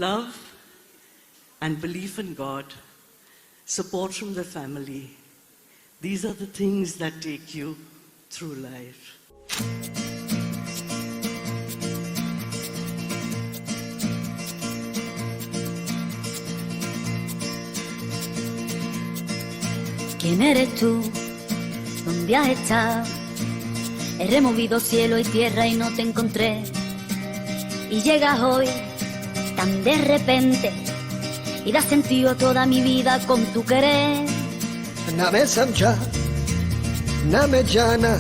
love and belief in God, support from the family. These are the things that take you through life. ¿Quién eres tú? ¿Dónde has estado? He removido cielo y tierra y no te encontré. Y llegas hoy tan de repente y das sentido a toda mi vida con tu querer. ना मैं समझा ना मैं जाना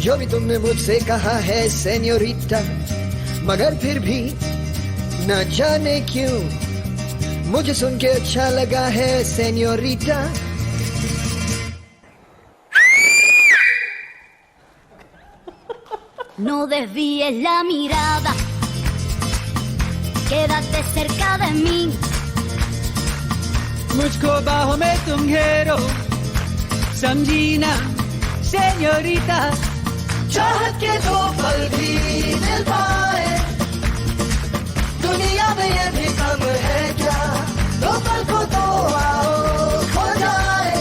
जो भी तुमने मुझसे कहा है सेन्योरिटा, मगर फिर भी न जाने क्यों मुझे सुन के अच्छा लगा है senorita. No desvíes la mirada, quédate cerca de mí. मुझको बाहों में तुम घेरो, समझी ना सेन्योरिटा. चाहत के दो पल भी मिल पाए दुनिया में ये भी कम है क्या, दो पल को तो आओ खो जाए,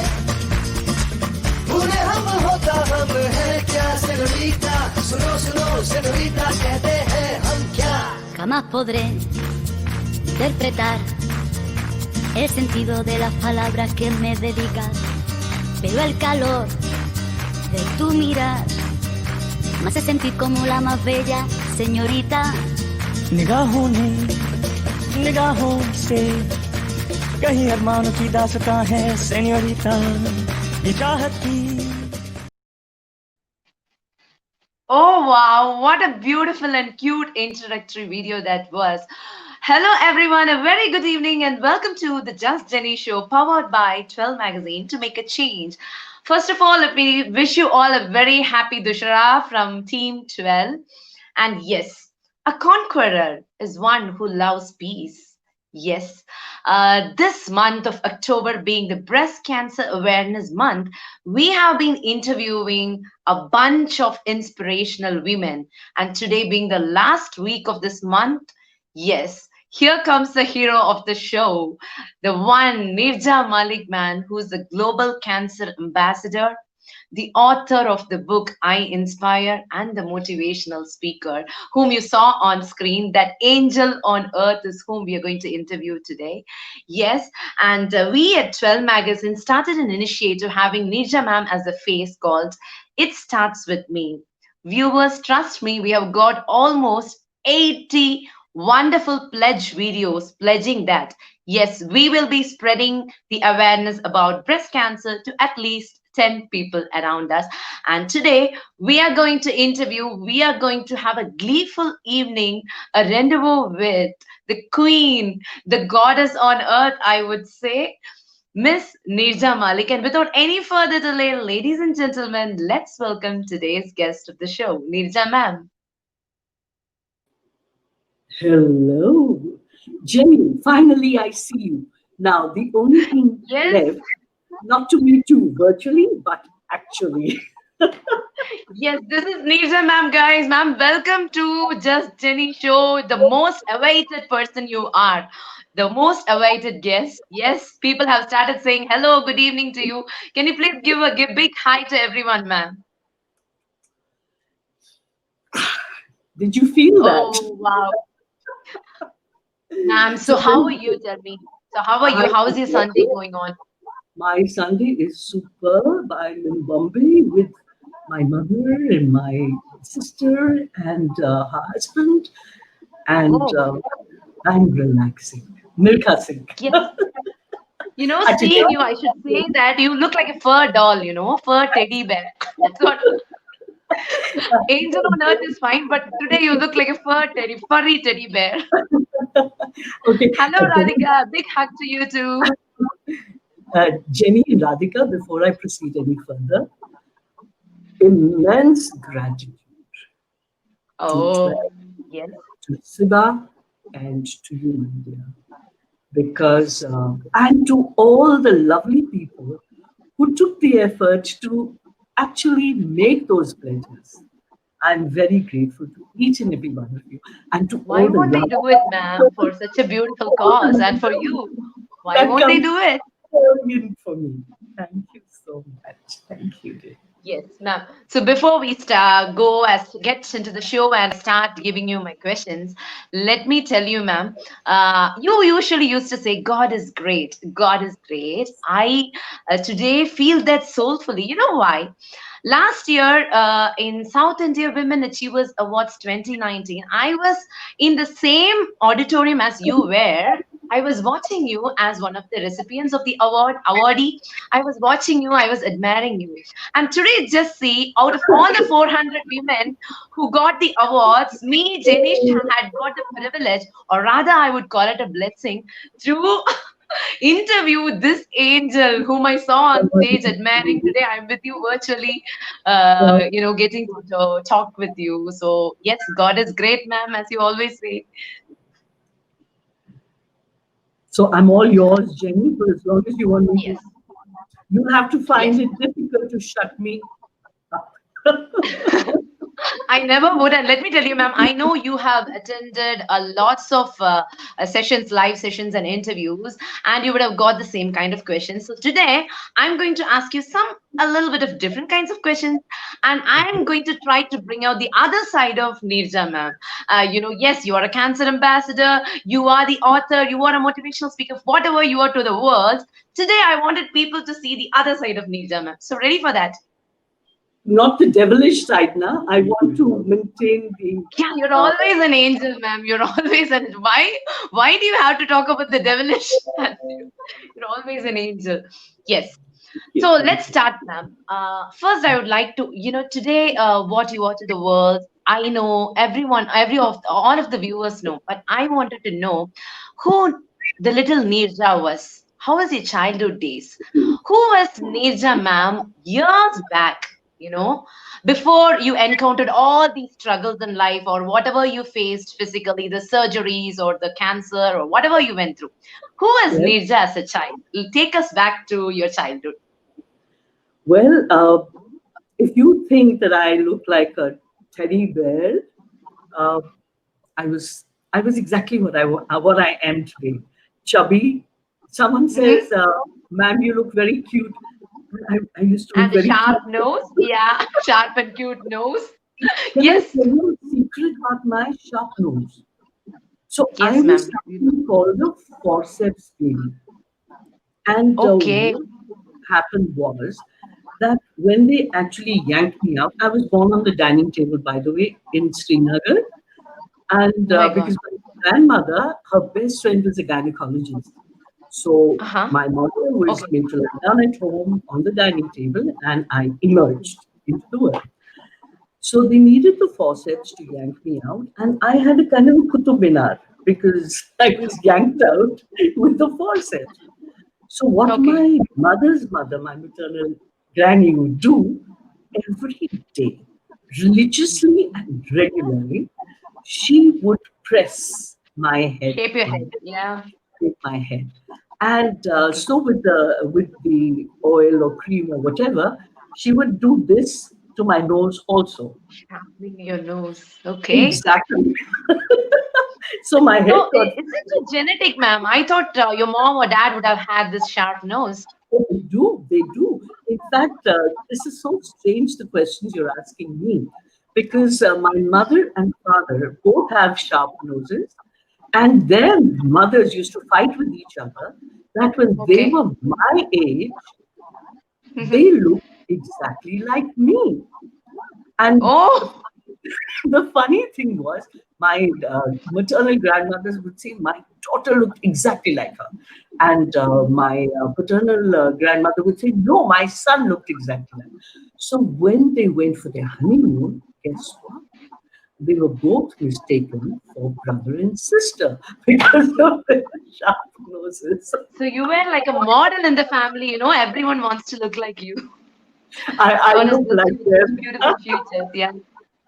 भूले हम होता हम है क्या सेन्योरिटा. सुनो सुनो señorita, कहते हैं हम क्या. Jamás podré interpretar el sentido de las palabras que me dedicas, pero el calor de tu mirar me hace sentir como la más bella señorita. निगाहों ने निगाहों से कहीं अरमानों की दास्तां है सेन्योरिटा, ये चाहत की. Oh wow, what a beautiful and cute introductory video that was. Hello everyone, a very good evening and welcome to the Just Jenny show powered by 12 magazine to make a change. First of all, let me wish you all a very happy Dussehra from Team 12. And yes, a conqueror is one who loves peace. Yes, this month of October being the Breast Cancer Awareness Month, we have been interviewing a bunch of inspirational women. And today being the last week of this month, yes, here comes the hero of the show, the one Neerja Malik man, who's the Global Cancer Ambassador, the author of the book I Inspire, and the motivational speaker whom you saw on screen. That angel on earth is whom we are going to interview today. Yes, and we at 12 Magazine started an initiative having Neerja ma'am as a face called It Starts With Me. Viewers, trust me, we have got almost 80 wonderful pledge videos pledging that, yes, we will be spreading the awareness about breast cancer to at least 10 people around us. And today we are going to have a gleeful evening, a rendezvous with the queen, the goddess on earth, I would say, Miss Neerja Malik. And without any further delay, ladies and gentlemen, let's welcome today's guest of the show, Neerja ma'am. Hello, Jenny. Finally, I see you. Now, the only thing left, not to meet you virtually, but actually. Yes, this is Neerja ma'am, guys. Ma'am, welcome to Just Jenny show, the most awaited person you are. The most awaited guest. Yes, people have started saying hello, good evening to you. Can you please give a big hi to everyone, ma'am? Did you feel that? Oh, wow. Ma'am, so how are you? Tell me. So how are you? How is your Sunday going on? My Sunday is superb. I'm in Bombay with my mother and my sister and her husband, and I'm relaxing. Milka Singh. Yes. You know, seeing you, I should say that you look like a fur doll, you know, fur teddy bear. That's what. Angel on earth is fine, but today you look like a furry teddy bear. Okay. Hello, Radhika. Big hug to you too. Jenny and Radhika, before I proceed any further, immense gratitude yes, to Siba and to you, my dear, because and to all the lovely people who took the effort to actually make those pledges. I'm very grateful to each and every one of you, and to Why all the won't they love, do it, ma'am, for such a beautiful all the cause? And for love you, why that won't they comes do it? pouring in for me. Thank you so much. Thank you, dear. Yes, ma'am. So before we start, get into the show and start giving you my questions, let me tell you, ma'am, you usually used to say, God is great. God is great. I today feel that soulfully. You know why? Last year, in South India Women Achievers Awards 2019, I was in the same auditorium as you were. I was watching you as one of the recipients of the awardee. I was watching you, I was admiring you. And today, just see, out of all the 400 women who got the awards, me, Jenish, had got the privilege, or rather, I would call it a blessing, to interview this angel whom I saw on stage admiring. Today, I'm with you virtually, getting to talk with you. So, yes, God is great, ma'am, as you always say. So I'm all yours, Jenny, for as long as you want me to. Yes. You'll have to Yes. find it difficult to shut me up. I never would. And let me tell you, ma'am, I know you have attended lots of sessions, live sessions, and interviews, and you would have got the same kind of questions. So today, I'm going to ask you a little bit of different kinds of questions, and I'm going to try to bring out the other side of Neerja, ma'am. Yes, you are a cancer ambassador, you are the author, you are a motivational speaker, whatever you are to the world. Today, I wanted people to see the other side of Neerja, ma'am. So ready for that? Not the devilish side now. I want to maintain the. Yeah, you're Uh, always an angel, ma'am. You're always an why do you have to talk about the devilish? You're always an angel. Yes. So let's start, ma'am. First, I would like to, today, what you are to the world. I know everyone, all of the viewers know, but I wanted to know who the little Neerja was. How was your childhood days? Who was Neerja, ma'am, years back? You know, before you encountered all these struggles in life or whatever you faced physically, the surgeries or the cancer or whatever you went through. Who was yes. Neerja as a child? Take us back to your childhood. Well, if you think that I look like a teddy bear, uh, I was exactly what I am today. Chubby. Someone Mhm. says, "Ma'am, you look very cute." I used to look And a very cute. sharp nose. Yeah, sharp and cute nose. Can I Yes. tell you a secret about my sharp nose? So I Yes, was ma'am. something called a forceps baby. And Okay. what happened was that when they actually yanked me out, I was born on the dining table, by the way, in Srinagar. And Oh my God. because my grandmother, her best friend was a gynecologist. So Uh-huh. my mother was Okay. made to lie down at home on the dining table, and I emerged into the world. So they needed the forceps to yank me out, and I had a kind of a Qutub Minar because I was yanked out with the forceps. So what Okay. my mother's mother, my maternal granny, would do every day, religiously and regularly, she would press my head Shape your head. on Yeah. with my head. And Okay. so with the oil or cream or whatever, she would do this to my nose also. Sharpening your nose. Okay. Exactly. So my head So got. is it a genetic, ma'am? I thought your mom or dad would have had this sharp nose. Oh, they do. They do. In fact, this is so strange, the questions you're asking me, because my mother and father both have sharp noses, and their mothers used to fight with each other that when they Okay. were my age, Mhm. they looked exactly like me. And Oh, the funny thing was, my maternal grandmothers would say my daughter looked exactly like her, and my paternal grandmother would say, no, my son looked exactly like her. So when they went for their honeymoon, guess what? They were both mistaken for brother and sister because of their sharp noses. so you were like a model in the family. Everyone wants to look like you. I God has look blessed like you with such them. beautiful futures. Yeah.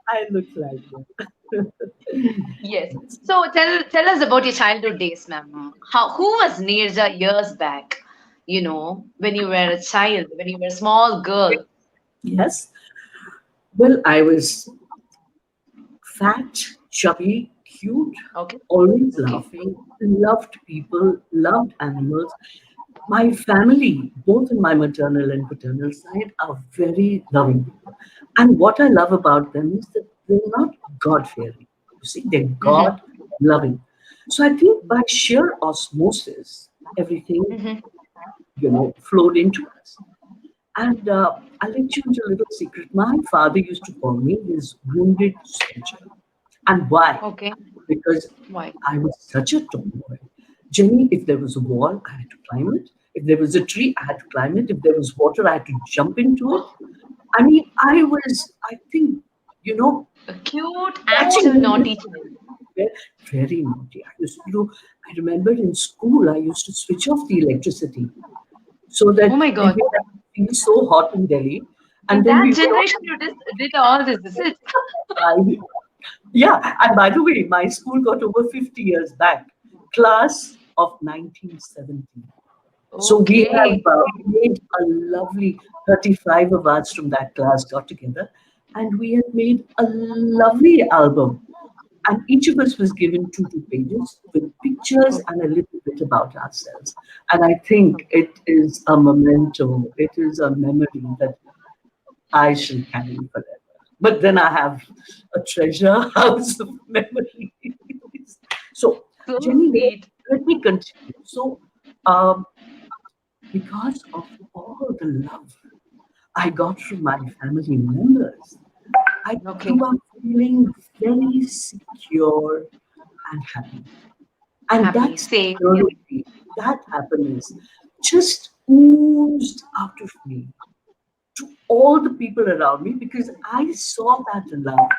I look like them. Yes. So tell us about your childhood days, ma'am. Who was Neerja years back? When you were a child, when you were a small girl. Yes. Well, I was fat, chubby, cute, Okay. always Okay. laughing, loved people, loved animals. My family, both in my maternal and paternal side, are very loving people. And what I love about them is that they're not God fearing. You see, they're Mm-hmm. God loving. So I think by sheer osmosis, everything, Mm-hmm. flowed into us. And I'll let you into a little secret. My father used to call me his wounded soldier. And why? Okay. Because Why? I was such a tomboy. Jenny, if there was a wall, I had to climb it. If there was a tree, I had to climb it. If there was water, I had to jump into it. I mean, I think, you know, A cute, catching active, naughty child. very, very naughty. I used to, I remember in school, I used to switch off the electricity so Oh that my it God. feels so hot in Delhi. In And then that we were generation, you just did all this, is it? I, yeah, and by the way, my school got over 50 years back, class of 1970. So we have Okay. made a lovely 35 of us from that class got together, and we have made a lovely album. And each of us was given 2 pages with pictures Okay. and a little bit about ourselves. And I think it is a memento, it is a memory that I shall carry forever. But then I have a treasure house of memories. So, So Jenny, sweet. let me continue. So, um, because of all the love I got from my family members, I Okay. grew up feeling very secure and happy. And Happy. that Same here. security, that happiness just oozed out of me to all the people around me because I saw that love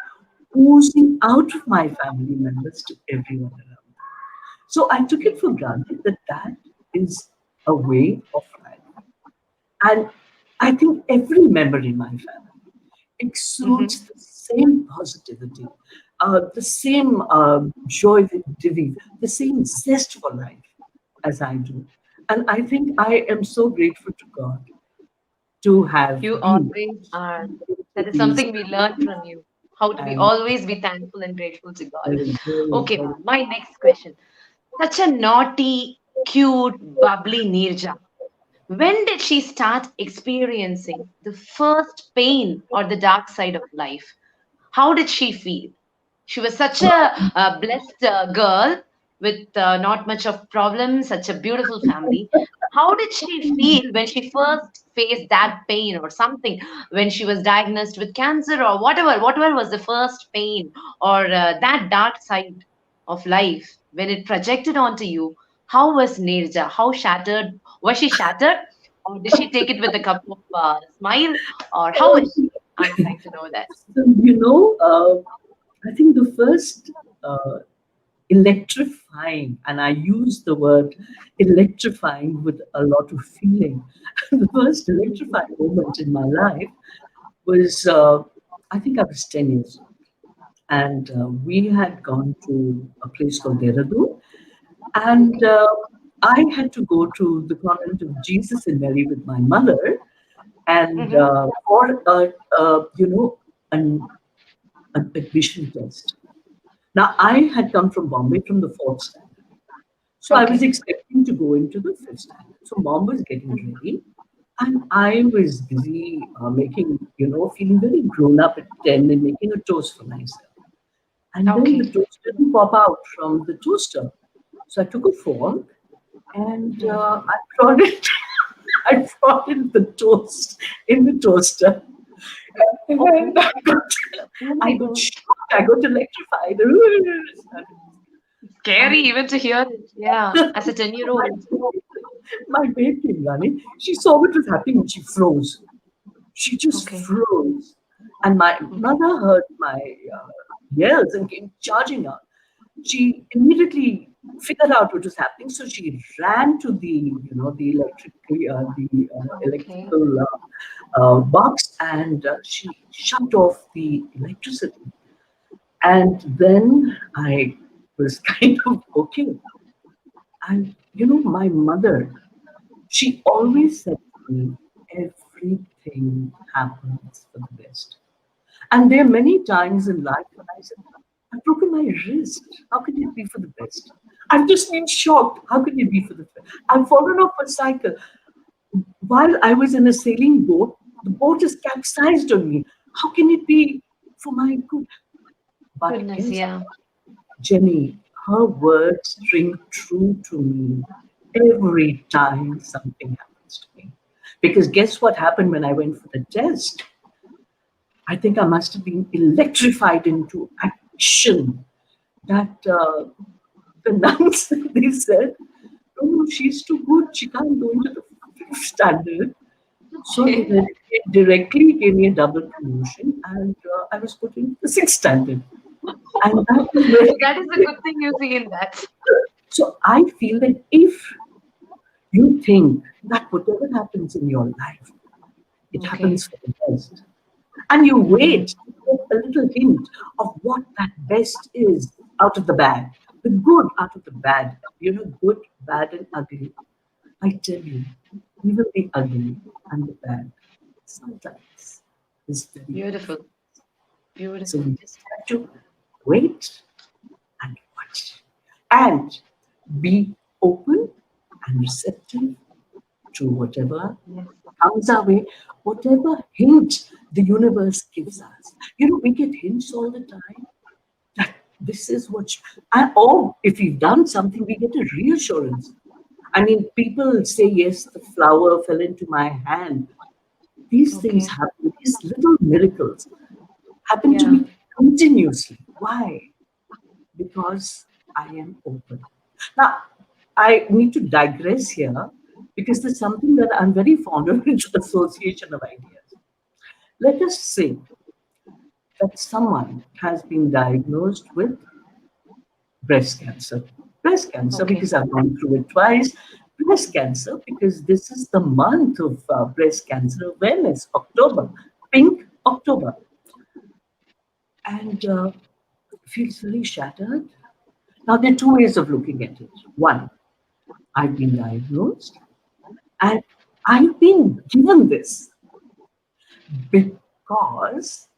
oozing out of my family members to everyone around. So I took it for granted that that is a way of life. And I think every member in my family Mm-hmm. exudes the same positivity, the same joy divi, the same zest for life as I do. And I think I am so grateful to God to have You been always are. into That is these something we learn from you. How to be and always be thankful and grateful to God. very, very, Okay, very ma'am. My next question. Such a naughty, cute, bubbly Neerja. When did she start experiencing the first pain or the dark side of life? How did she feel? She was such a blessed girl with not much of problems, such a beautiful family. How did she feel when she first faced that pain or something? When she was diagnosed with cancer or whatever was the first pain or that dark side of life when it projected onto you? How was Nirja? How shattered was she shattered, or did she take it with a cup of smile, or how was she? I would like to know that. so, I think the first uh, electrifying, and I use the word electrifying with a lot of feeling. The first electrifying moment in my life was, I think I was 10 years old. And we had gone to a place called Dehradun. And Okay. I had to go to the convent of Jesus in Delhi with my mother and Mm-hmm. for an, an admission test. Now, I had come from Bombay from the fourth standard. So I was Okay. expecting to go into the fifth standard. So mom was getting ready. And I was busy making, feeling very grown up at 10 and making a toast for myself. And then the Okay. toast didn't pop out from the toaster. So I took a fork and I prodded, I prodded the toast in the toaster. Okay. And Oh I my got God. shocked, I got electrified. Scary even to hear it. Yeah. As a 10-year-old. My babe came running. She saw what was happening and she froze. She just Okay. froze. And my Okay. mother heard my yells and came charging out. She immediately figured out what was happening, so she ran to the Okay. electrical box, and she shut off the electricity. And then I was kind of okay. And my mother, she Mm-hmm. always said to me, everything happens for the best. And there are many times in life when I said, I've broken my wrist. How can it be for the best? I've just been shocked. How can it be for the best? I've fallen off a cycle. While I was in a sailing boat, the boat is capsized on me. How can it be for my good? But Goodness, guess, yeah. Jenny, her words ring true to me every time something happens to me. Because guess what happened when I went for the test? I think I must have been electrified into action. That the nuns, they said, oh, she's too good. She can't go into the fifth standard. So they directly gave me a double promotion, and I was put into the sixth standard. And that is That is a very good thing you see in that. so I feel that if you think that whatever happens in your life, it Okay. happens for the best, and you wait to get a little hint of what that best is out of the bad, the good out of the bad, good, bad, and ugly. I tell you, even the ugly and the bad sometimes is very Beautiful. beautiful. So Beautiful. we just have to wait and watch and be open and receptive to whatever Yes. comes our way, whatever hint the universe gives us. We get hints all the time that this is what, or if we've done something, we get a reassurance. I mean, people say, yes, the flower fell into my hand. These things Okay. happen, these little miracles happen to Yeah. me continuously. Why? Because I am open. Now, I need to digress here because there's something that I'm very fond of, which is association of ideas. Let us say that someone has been diagnosed with breast cancer. Breast cancer, Okay. because I've gone through it twice. Breast cancer, because this is the month of breast cancer awareness, October, Pink October. And feels very shattered. Now, there are two ways of looking at it. One, I've been diagnosed and I've been given this because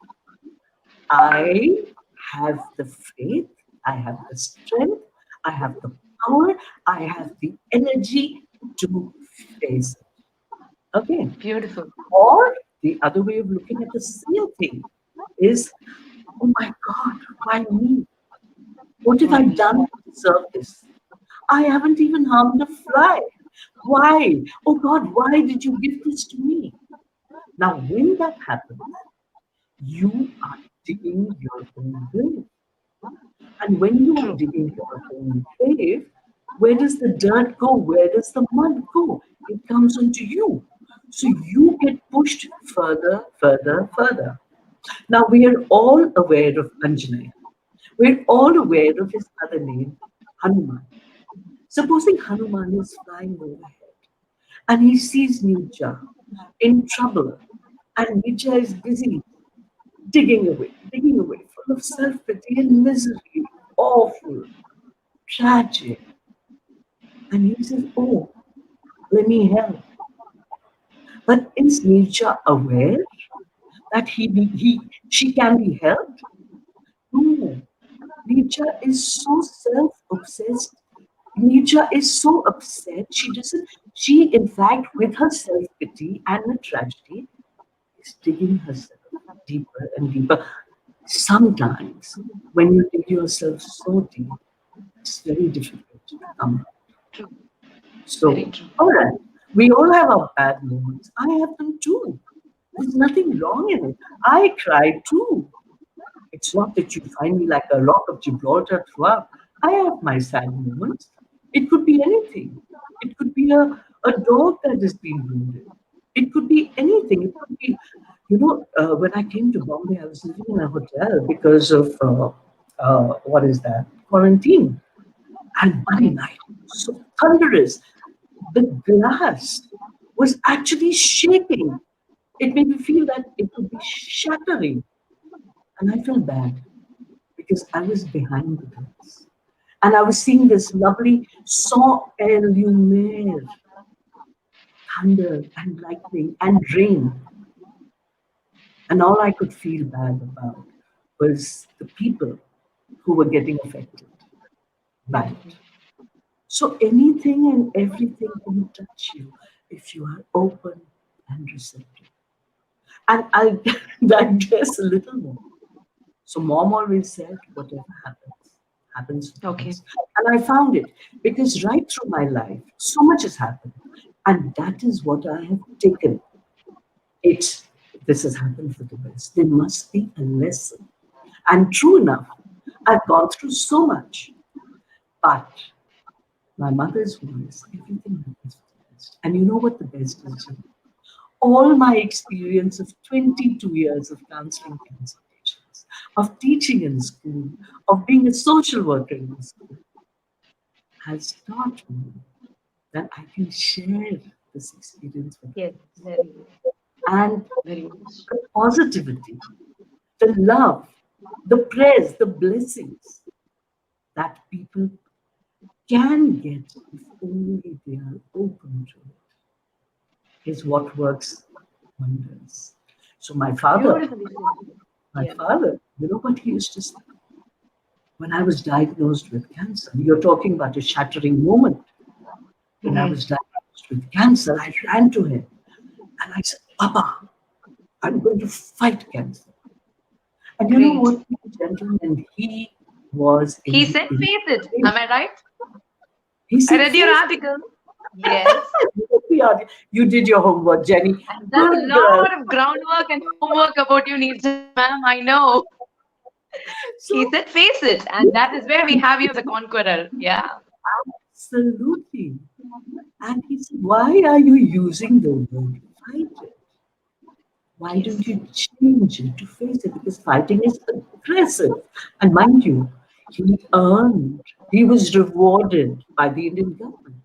I have the faith, I have the strength, I have the power, I have the energy to face it. Okay. Beautiful. Or the other way of looking at the same thing is, oh my God, why me? What have Why I me? done to deserve this? I haven't even harmed a fly. Why? Oh God, why did you give this to me? Now, when that happens, you are digging your own grave. And when you are True. digging your own grave, where does the dirt go? Where does the mud go? It comes onto you. So you get pushed further, further, further. Now, we are all aware of Anjaneya. We're all aware of his other name, Hanuman. Supposing Hanuman is flying overhead and he sees Neerja in trouble, and Neerja is busy digging away, full of self pity and misery, awful, tragic. And he says, oh, let me help. But is Neerja aware that she can be helped? No. Neerja is so self-obsessed. Neerja is so upset. She in fact, with her self-pity and the tragedy, is digging herself deeper and deeper. Sometimes, when you dig yourself so deep, it's very difficult to come out. True. Very So, true. all right, we all have our bad moments. I have them too. There's nothing wrong in it. I cried too. It's not that you find me like a rock of Gibraltar throughout. I have my sad moments. It could be anything. It could be a dog that has been wounded. It could be anything. It could be, when I came to Bombay, I was living in a hotel because of, what is that? Quarantine. And one Okay. night, so thunderous, the glass was actually shaking. It made me feel that it would be shattering. And I felt bad because I was behind the glass. And I was seeing this lovely sang et lumière, thunder and lightning and rain. And all I could feel bad about was the people. who were getting affected by it. So anything and everything can touch you if you are open and receptive. And I'll digress a little more. So mom always said, whatever happens, happens for the Okay. best. And I found it because right through my life, so much has happened. And that is what I have taken. This has happened for the best. There must be a lesson. And true enough, I've gone through so much. But my mother's voice, everything happens for the best. And you know what the best is? All my experience of 22 years of counseling cancer patients, of teaching in school, of being a social worker in school, has taught me that I can share this experience with Yes, others. very, And very much. the positivity, the love, the prayers, the blessings that people can get if only they are open to it is what works wonders. So Beautifully said. my Yeah. father, you know what he used to say? When I was diagnosed with cancer, you're talking about a shattering moment. When I Mhm. was diagnosed with cancer, I ran to him and I said, Papa, I'm going to fight cancer. And you know Great. what, gentlemen, he was He in said, the face it. Am I right? he I said, read your face article. Yes. it. You did your homework, Jenny. I've done a Good girl. lot of groundwork and homework about you, Neerja, ma'am. I know. He So said, face it. And that is where we have you as a conqueror. Yeah. absolutely. And he said, why are you using the word fight it? Why don't Yes. you change it to face it? Because fighting is aggressive. And mind you, he was rewarded by the Indian government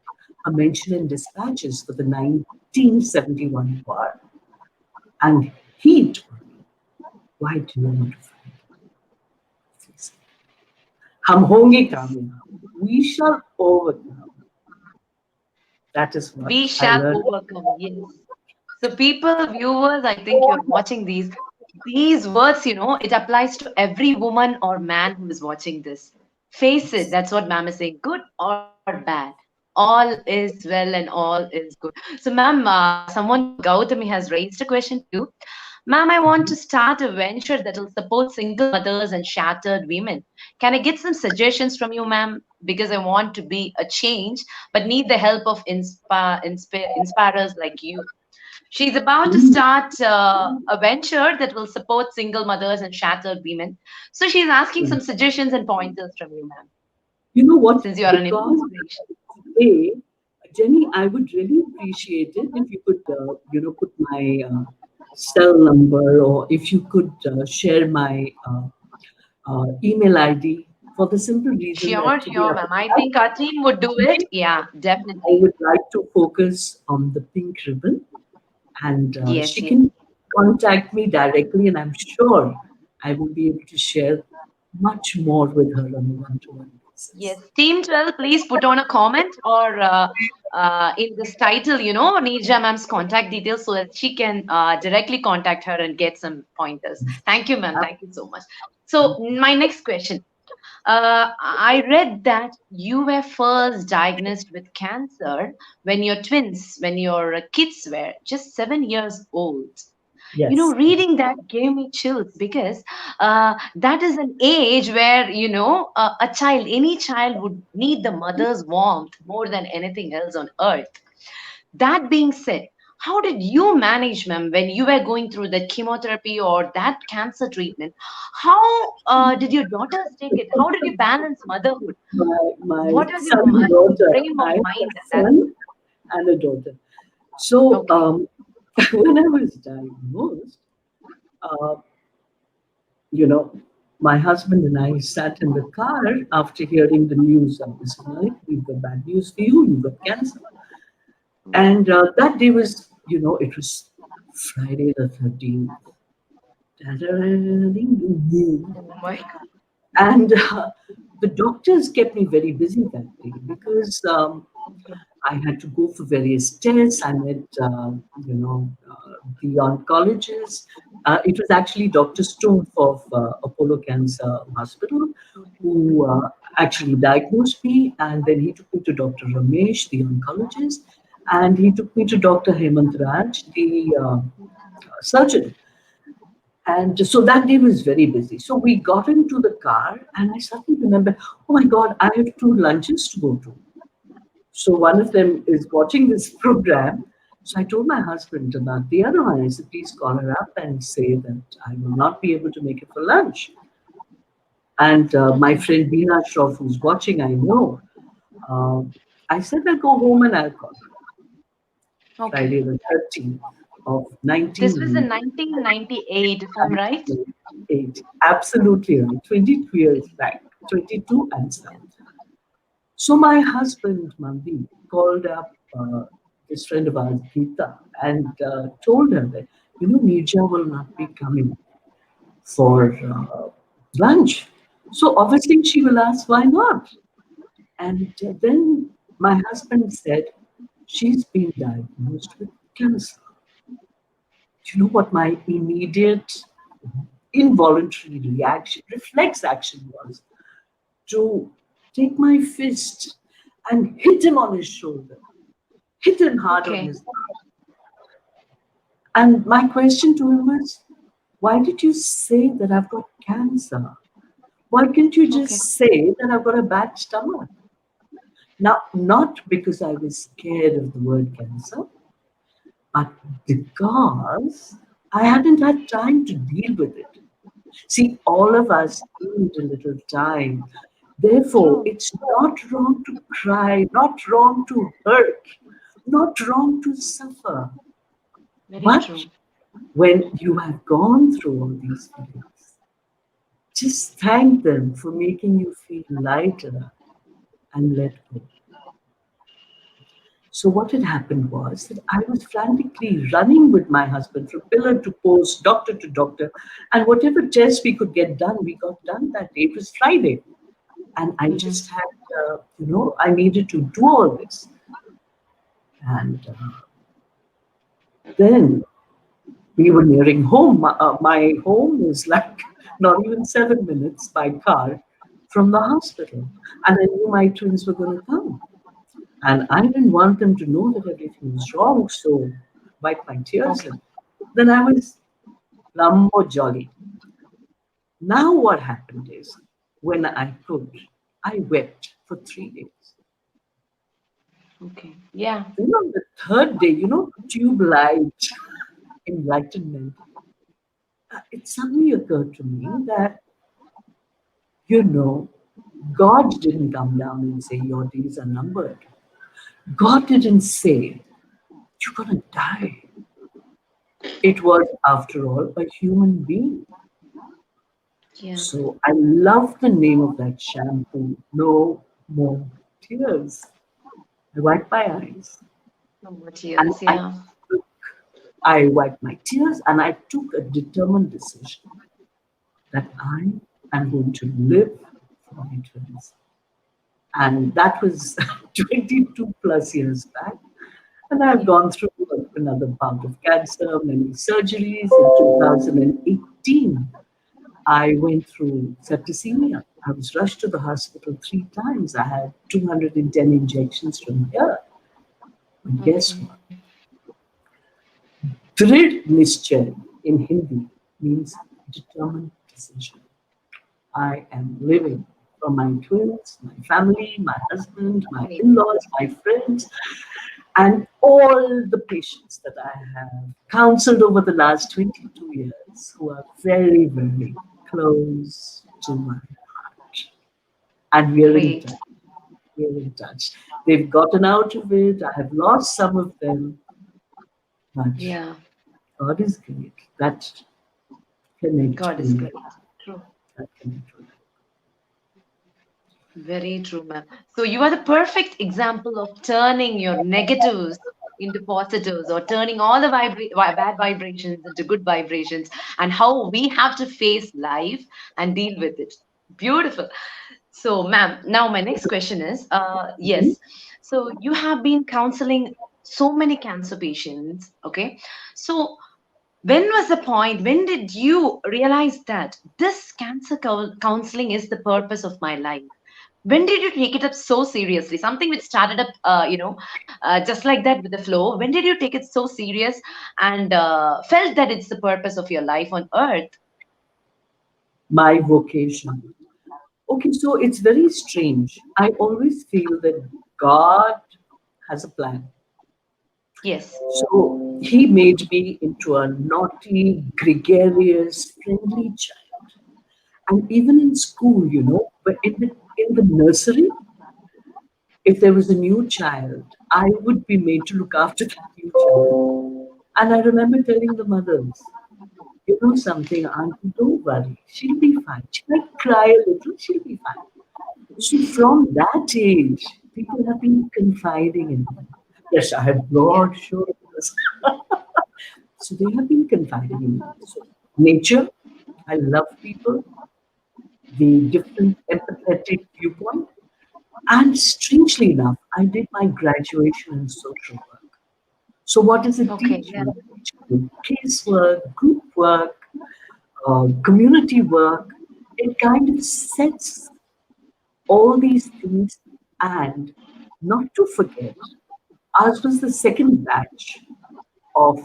a mention in dispatches for the 1971 war. And he told me, why do you want to fight? Face it. हम होंगे Yes. कामयाब. We shall overcome. That is We what I shall learned. overcome. Yes. So, people, viewers, I think you're watching these words, it applies to every woman or man who is watching this. Face it, that's what ma'am is saying, good or bad. All is well and all is good. So, ma'am, someone called Gautami has raised a question to you. Ma'am, I want to start a venture that will support single mothers and shattered women. Can I get some suggestions from you, ma'am? Because I want to be a change, but need the help of inspirers like you. She's about to start a venture that will support single mothers and shattered women. So she's asking some suggestions and pointers from you, ma'am, You know what? since you are an Because inspiration. A, Jenny, I would really appreciate it if you could, put my cell number, or if you could share my email ID, for the simple reason Sure, that today sure, ma'am. I think our team would do it. Yeah, I definitely. would like to focus on the pink ribbon, and Yes, she yes. can contact me directly, and I'm sure I will be able to share much more with her on a one-to-one Yes, basis. Team 12, please put on a comment or in this title, Neerja ma'am's contact details so that she can directly contact her and get some pointers. Thank you, ma'am. Thank you so much. So, my next question. I read that you were first diagnosed with cancer when your kids were just 7 years old. Yes. Reading that gave me chills because that is an age where any child would need the mother's warmth more than anything else on earth. That being said, how did you manage, ma'am, when you were going through the chemotherapy or that cancer treatment? How did your daughters take it? How did you balance motherhood? My What was your son and daughter. frame of I have mind a at that son and a daughter. So okay. when I was diagnosed, uh, you know, my husband and I sat in the car after hearing the news of this. Malik, we've got bad news for you. You've got cancer. And that day was, it was Friday the 13th. Oh my God. And the doctors kept me very busy that day because I had to go for various tests. I met, the oncologist. It was actually Dr. Stumpf of Apollo Cancer Hospital who actually diagnosed me, and then he took me to Dr. Ramesh, the oncologist, and he took me to Dr. Hemant Raj, the surgeon. And so that day was very busy. So we got into the car, and I suddenly remembered, oh my God, I have two lunches to go to. So one of them is watching this program. So I told my husband about the other one. I said, please call her up and say that I will not be able to make it for lunch. And my friend Veena Shroff, who's watching, I know. Uh, I said, I'll go home and I'll call her. Okay. Friday the 13th of This was in 1998. 1998, if I'm right. Absolutely right. 22 years back. 22 and some. So my husband, Mandi, called up this friend of ours, Geeta, and told her that, Neerja will not be coming for lunch. So obviously she will ask, why not? And then my husband said, she's been diagnosed with cancer. Do you know what my immediate involuntary reaction, reflex action was? To take my fist and hit him on his shoulder, hit him hard on Okay. his arm. And my question to him was, why did you say that I've got cancer? Why can't you just Okay. say that I've got a bad stomach? Now, not because I was scared of the word cancer, but because I hadn't had time to deal with it. See, all of us need a little time. Therefore, True. it's not wrong to cry, not wrong to hurt, not wrong to suffer. Very But true. when you have gone through all these feelings, just thank them for making you feel lighter and let go. So what had happened was that I was frantically running with my husband from pillar to post, doctor to doctor, and whatever tests we could get done, we got done that day. It was Friday, and I just had, I needed to do all this. And then we were nearing home. My home is like not even 7 minutes by car from the hospital, and I knew my twins were going to come. And I didn't want them to know that everything was wrong, so wiped my tears. Okay. And then I was Lambo jolly. Now what happened is, when I could, I wept for 3 days. Okay. Yeah. The third day, tube light enlightenment, it suddenly occurred to me that, you know, God didn't come down and say, your days are numbered. God didn't say, you're going to die. It was, after all, a human being. Yeah. So I love the name of that shampoo, No More Tears. I wiped my eyes No more and tears. Yeah. I wiped my tears and I took a determined decision that I am going to live for my twins. And that was 22 plus years back. And I've gone through another bout of cancer, many surgeries. In 2018, I went through septicemia. I was rushed to the hospital 3 times. I had 210 injections from here. But guess Okay. what? Drid Nischay in Hindi means determined decision. I am living for my twins, my family, my husband, my in-laws, my friends, and all the patients that I have counseled over the last 22 years who are very, very close to my heart. And we're in Great. touch. We're in touch. They've gotten out of it. I have lost some of them. But Yeah. God is great. That connect God is with great. True. that connect with. Very true, ma'am. So you are the perfect example of turning your negatives into positives, or turning all the bad vibrations into good vibrations, and how we have to face life and deal with it. Beautiful. So, ma'am, now my next question is, Mhm. yes. So you have been counseling so many cancer patients, okay? So When was the point? When did you realize that this cancer counseling is the purpose of my life? When did you take it up so seriously? Something which started up, just like that with the flow. When did you take it so serious and felt that it's the purpose of your life on earth? My vocation. Okay, so it's very strange. I always feel that God has a plan. Yes. So he made me into a naughty, gregarious, friendly child. And even in school, but in the nursery, if there was a new child, I would be made to look after that new child. And I remember telling the mothers, you know something, auntie, don't worry. She'll be fine. She might cry a little, she'll be fine. So from that age, people have been confiding in me. Yes, I have Yes. broad shoulders. So they have been confiding in me. So nature, I love people, the different empathetic viewpoint. And strangely enough, I did my graduation in social work. So what does it Okay. teach Yeah. you? It teaches you casework, group work, community work. It kind of sets all these things, and not to forget, ours was the second batch of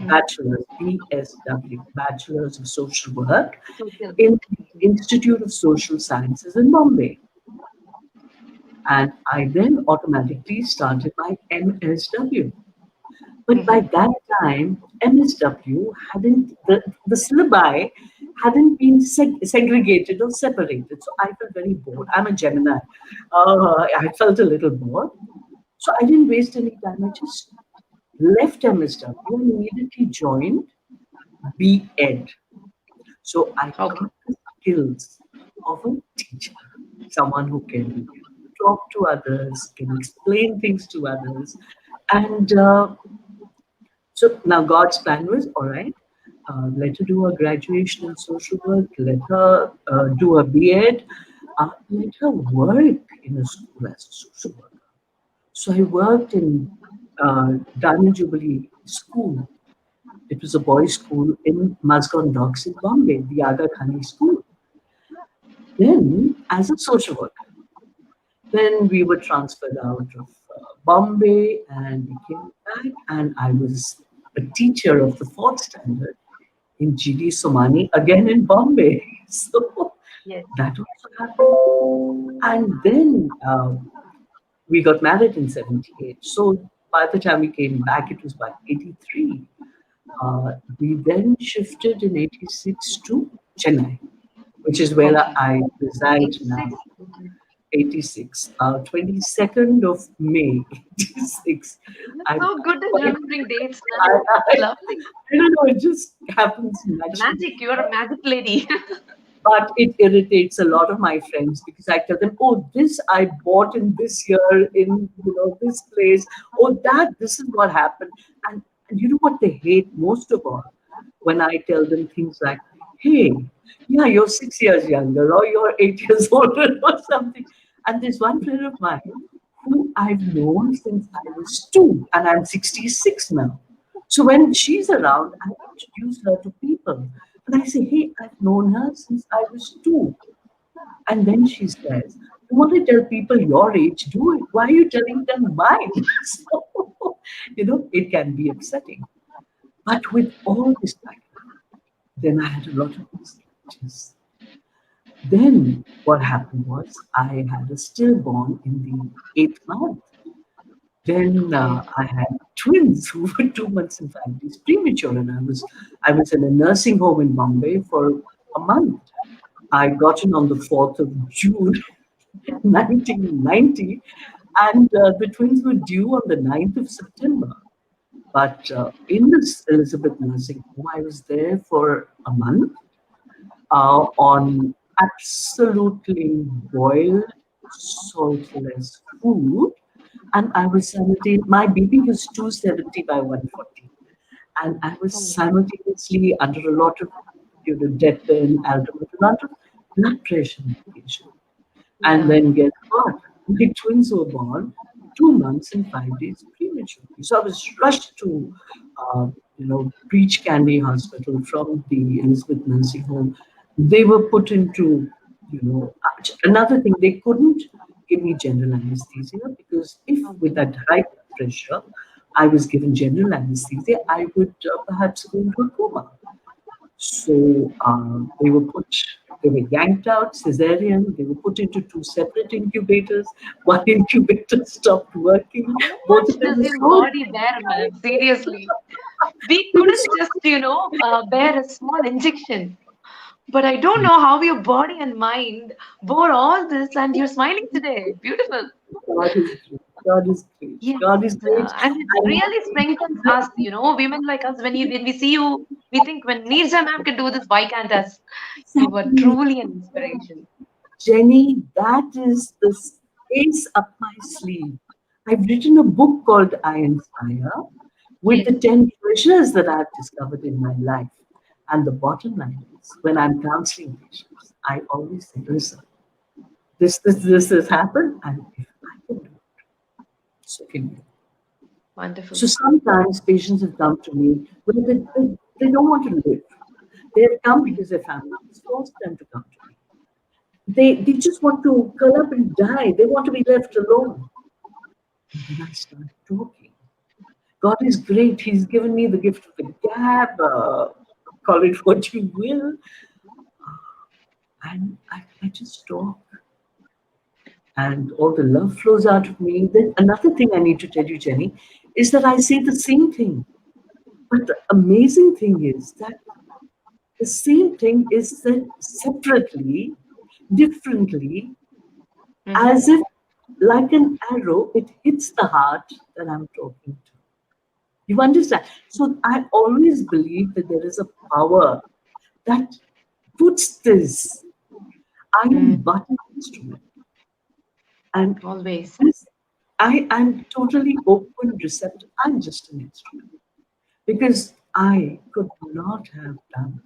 bachelor's, BSW, Bachelor's of Social Work, Social. in the Institute of Social Sciences in Bombay. And I then automatically started my MSW. But by that time, MSW the syllabi hadn't been segregated or separated. So I felt very bored. I'm a Gemini. I felt a little bored. So I didn't waste any time. I just left MSW and immediately joined B.Ed. So I Okay. got the skills of a teacher, someone who can talk to others, can explain things to others. And so now God's plan was, all right, let her do a graduation in social work, let her do a B.Ed, let her work in a school as a social worker. So I worked in Diamond Jubilee School. It was a boys' school in Mazgon Docks in Bombay, the Aga Khani School. Then, as a social worker, then we were transferred out of Bombay and we came back, and I was a teacher of the fourth standard in GD Somani, again in Bombay. So Yes. that also happened. And then we got married in 78. So by the time we came back, it was about 83. We then shifted in 86 to Chennai, which is where Okay. I reside 86. now. 86, 22nd of May, 86. You're I, so good at I, remembering dates, man. I, It's lovely. I don't know, it just happens naturally. Magic. You're a magic lady. But it irritates a lot of my friends because I tell them, "Oh, this I bought in this year in this place. Oh, this is what happened." And you know what they hate most of all? When I tell them things like, "Hey, yeah, you're 6 years younger, or you're 8 years older, or something." And there's one friend of mine who I've known since I was 2, and I'm 66 now. So when she's around, I introduce her to people. And I say, hey, I've known her since I was 2. And then she says, you want to tell people your age, do it. Why are you telling them mine? So, it can be upsetting. But with all this background, then I had a lot of miscarriages. Then what happened was I had a stillborn in the 8th month. Then Okay. I had twins who were 2 months and 5 days premature, and I was in a nursing home in Bombay for a month. I got in on the 4th of June, 1990, and the twins were due on the 9th of September. But in this Elizabeth nursing home, I was there for a month on absolutely boiled, saltless food. And I was my BP was 270 by 140. And I was simultaneously under a lot of, Depen, Aldomet, a lot of blood pressure medication. And Yeah. then guess what? My twins were born 2 months and 5 days prematurely. So I was rushed to Breach Candy Hospital from the Elizabeth Nursing Home. They were put into, another thing, they couldn't give me general anesthesia because if with Okay. that high blood pressure, I was given general anesthesia, I would perhaps go into a coma. So they were yanked out, cesarean, they were put into two separate incubators. One incubator stopped working. How Both much of them does were your so, body bear, ma'am? Seriously. We they were couldn't so just, bear a small injection. But I don't know how your body and mind bore all this and you're smiling today. Beautiful. God is great. God is great. Yes, God is great. and it And really strengthens us, women like us. When we see you, we think when Neerja ma'am can do this, why can't us? You were exactly, truly an inspiration. Jenny, that is the ace up my sleeve. I've written a book called I Inspire with Yes, the 10 treasures that I've discovered in my life. And the bottom line is, when I'm counseling patients, I always say, listen, this has happened, and if I can do it, so can you. wonderful. So sometimes patients have come to me when they don't want to live. They have come because their family has forced them to come to me. They just want to curl up and die. They want to be left alone. And then I start talking. God is great. He's given me the gift of the gab, call it what you will. And I just talk. And all the love flows out of me. Then another thing I need to tell you, Jenny, is that I say the same thing. But the amazing thing is that the same thing is said separately, differently, Hmm. as if like an arrow, it hits the heart that I'm talking to. You understand? So I always believe that there is a power that puts this. I am Mm, but an instrument. And always. this, I am totally open, receptive. I'm just an instrument. Because I could not have done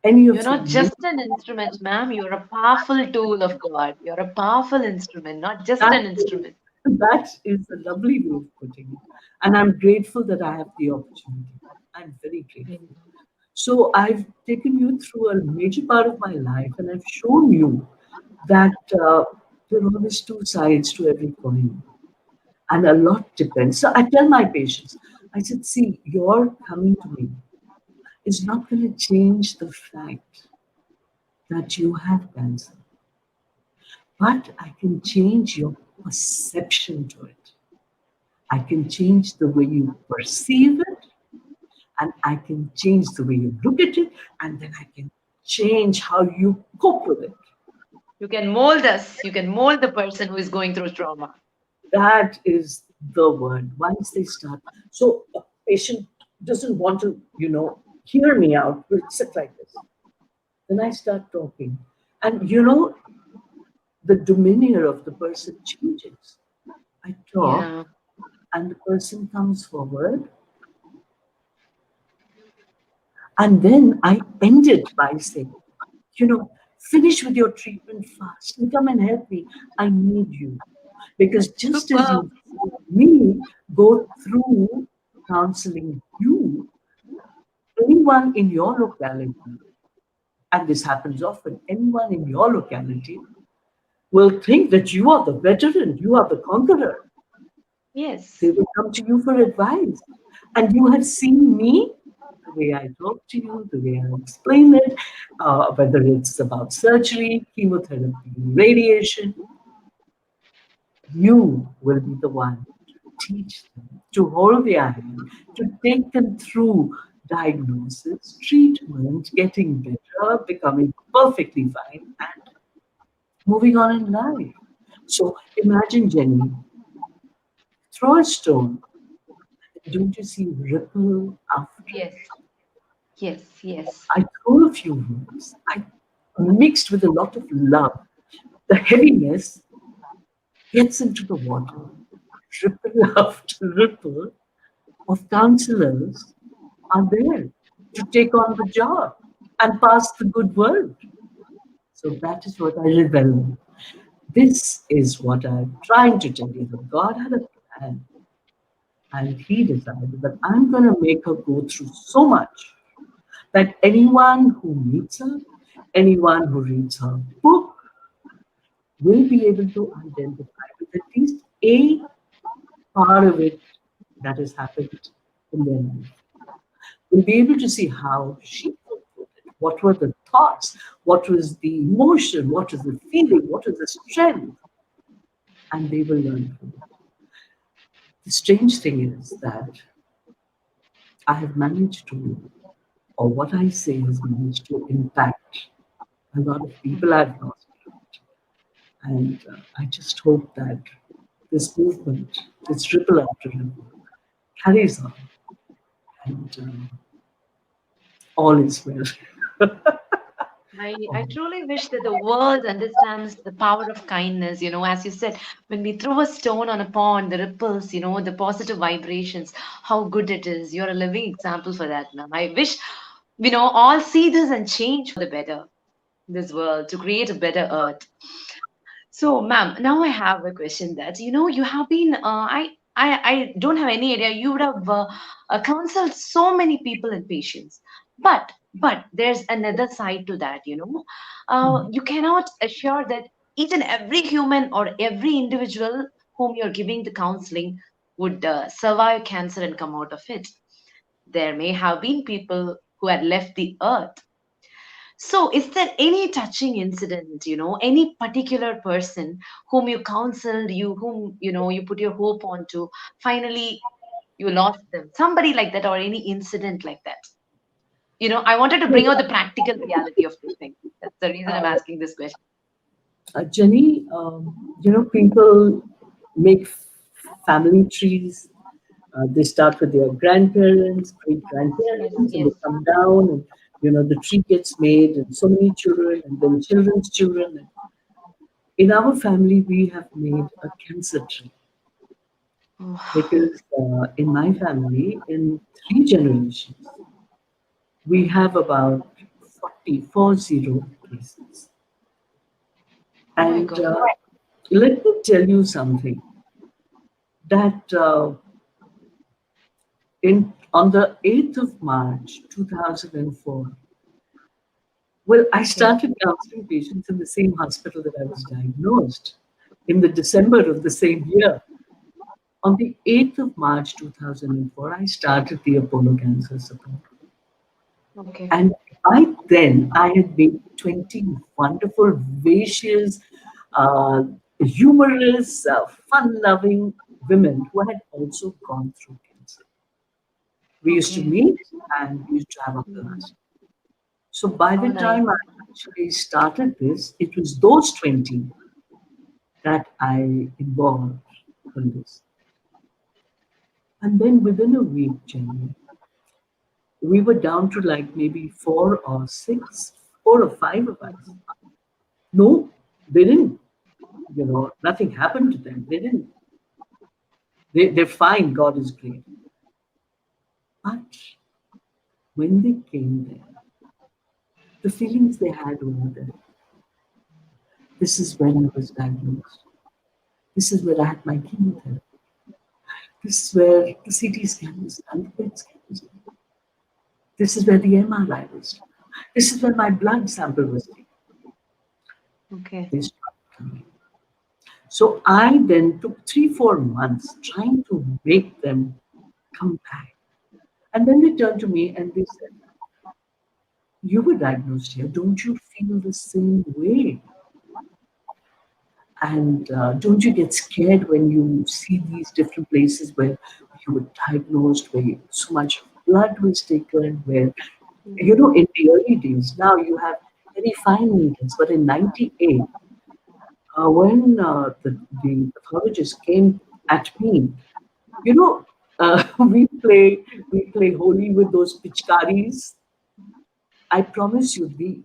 any You're of the not just an instrument, ma'am. You're a powerful tool of God. You're a powerful instrument, not just that an is, instrument. that is a lovely way of putting it. And I'm grateful that I have the opportunity. I'm very grateful. So I've taken you through a major part of my life and I've shown you that there are always two sides to every coin. And a lot depends. So I tell my patients, I said, see, your coming to me is not going to change the fact that you have cancer, but I can change your perception to it. I can change the way you perceive it, and I can change the way you look at it, and then I can change how you cope with it. You can mold us. You can mold the person who is going through trauma. That is the word. Once they start, so a patient doesn't want to, hear me out, will sit like this. Then I start talking. And the demeanor of the person changes. I talk, Yeah. and the person comes forward, and then I end it by saying, finish with your treatment fast and come and help me. I need you. Because just as Superb. you see me go through counseling you, anyone in your locality, and this happens often, anyone in your locality will think that you are the veteran, you are the conqueror. They Yes. will come to you for advice. And you have seen me, the way I talk to you, the way I explain it, whether it's about surgery, chemotherapy, radiation, you will be the one to teach them, to hold their hand, to take them through diagnosis, treatment, getting better, becoming perfectly fine, and moving on in life. So imagine, Jenny, throw a stone, and don't you see ripple after Yes. it? Yes. Yes. I throw a few words, I mixed with a lot of love. The heaviness gets into the water, ripple after ripple of counselors are there to take on the job and pass the good word. So that is what I rebel. This is what I'm trying to tell you. That God had a plan, And he decided that I'm going to make her go through so much that anyone who meets her, anyone who reads her book, will be able to identify with at least a part of it that has happened in their life. Will be able to see how she fulfilled it. What were the thoughts? What was the emotion? What was the feeling? What was the strength? And they will learn from it. The strange thing is that I have managed to, or what I say has managed to impact a lot of people I've lost. And I just hope that this movement, this ripple after ripple, carries on and all is well. I truly wish that the world understands the power of kindness. As you said, when we throw a stone on a pond, the ripples, the positive vibrations, how good it is. You're a living example for that, ma'am. I wish, all see this and change for the better, this world, to create a better earth. So, ma'am, now I have a question that you have been. I don't have any idea. You would have counseled so many people and patients, but there's another side to that. You cannot assure that each and every human or every individual whom you're giving the counseling would survive cancer and come out of it. There may have been people who had left the earth. So, is there any touching incident, any particular person whom you counseled, whom, you put your hope onto, finally you lost them? Somebody like that, or any incident like that? I wanted to bring out the practical reality of this thing. That's the reason I'm asking this question. Jenny, people make family trees. They start with their grandparents, great Yes, grandparents, and yes. they come down, and the tree gets made, and so many children, and then children's children. In our family, we have made a cancer tree because in my family, in 3 generations, we have about 40 cases. Oh my And God. let me tell you something that on the 8th of March 2004, well, I Okay. started counseling patients in the same hospital that I was diagnosed in the December of the same year. On the 8th of March 2004, I started the Apollo Cancer Support. Okay. And by then, I had made 20 wonderful, vivacious, uh, humorous, fun-loving women who had also gone through cancer. We used to Okay. meet and we used to have a blast. So by How the nice. time I actually started this, it was those 20 that I involved in this. And then within a week, Jenny, we were down to like maybe 4 or 6, 4 or 5 of us. No, they didn't. Nothing happened to them. They didn't. They're fine. God is great. But when they came there, the feelings they had were that this is when I was diagnosed. This is where I had my chemotherapy. This is where the CT scan was done, the PET scan was done. This is where the MRI was done. This is where my blood sample was taken. Okay. They started coming. So I then took 3, 4 months trying to make them come back. And then they turned to me and they said, "You were diagnosed here. Don't you feel the same way? And don't you get scared when you see these different places where you were diagnosed, where so much blood was taken, where, in the early days, now you have very fine needles, but in 98, when the pathologist came at me, you know, we play holy with those pitchkaris. I promise you, the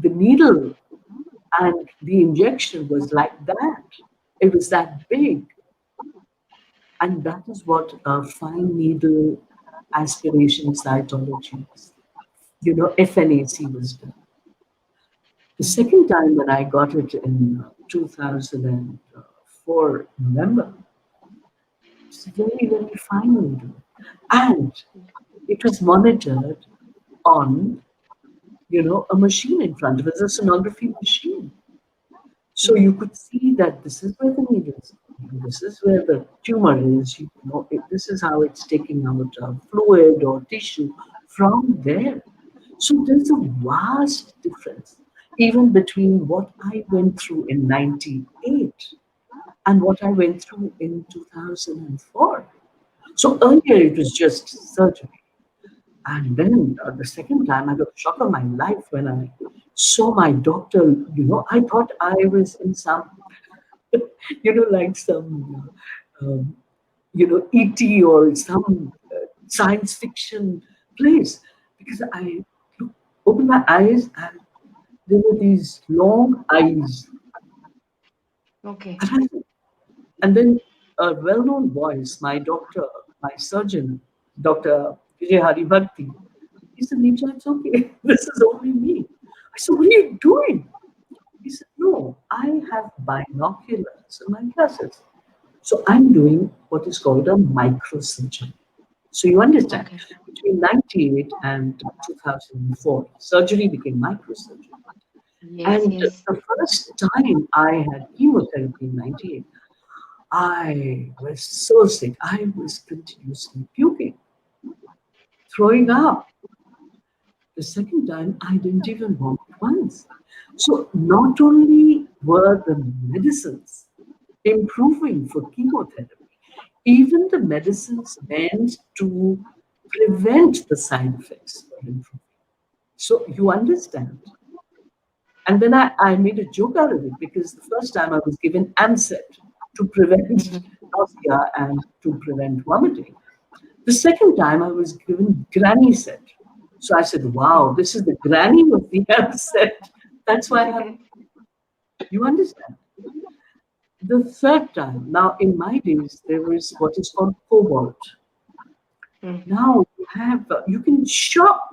the needle and the injection was like that. It was that big, and that is what a fine needle aspiration cytology is. FNAC was done. The second time when I got it in 2004 November, It's very, very fine needle. And it was monitored on, a machine in front of us, a sonography machine. So you could see that this is where the needle is going, this is where the tumor is, this is how it's taking out fluid or tissue from there. So there's a vast difference, even between what I went through in 98 and what I went through in 2004. So earlier it was just surgery. And then the second time, I got the shock of my life when I saw my doctor. I thought I was in some, like some, ET or some science fiction place. Because I opened my eyes and there were these long eyes. Okay. And then a well-known voice, my doctor, my surgeon, Dr. Vijay Hari Bhakti, he said, Neerja, it's okay. This is only me. I said, what are you doing? He said, no, I have binoculars in my glasses. So I'm doing what is called a microsurgery. So you understand, Okay. between 98 and 2004, surgery became microsurgery. Yes, And yes. the first time I had chemotherapy in 98, I was so sick. I was continuously puking, throwing up. The second time, I didn't even vomit once. So not only were the medicines improving for chemotherapy, even the medicines meant to prevent the side effects were improving. So you understand. And then I made a joke out of it because the first time I was given Amset to prevent nausea and to prevent vomiting. The second time I was given granny set. So I said, wow, this is the granny of the health set. That's why you understand. The third time, now in my days, there was what is called cobalt. Now you can shop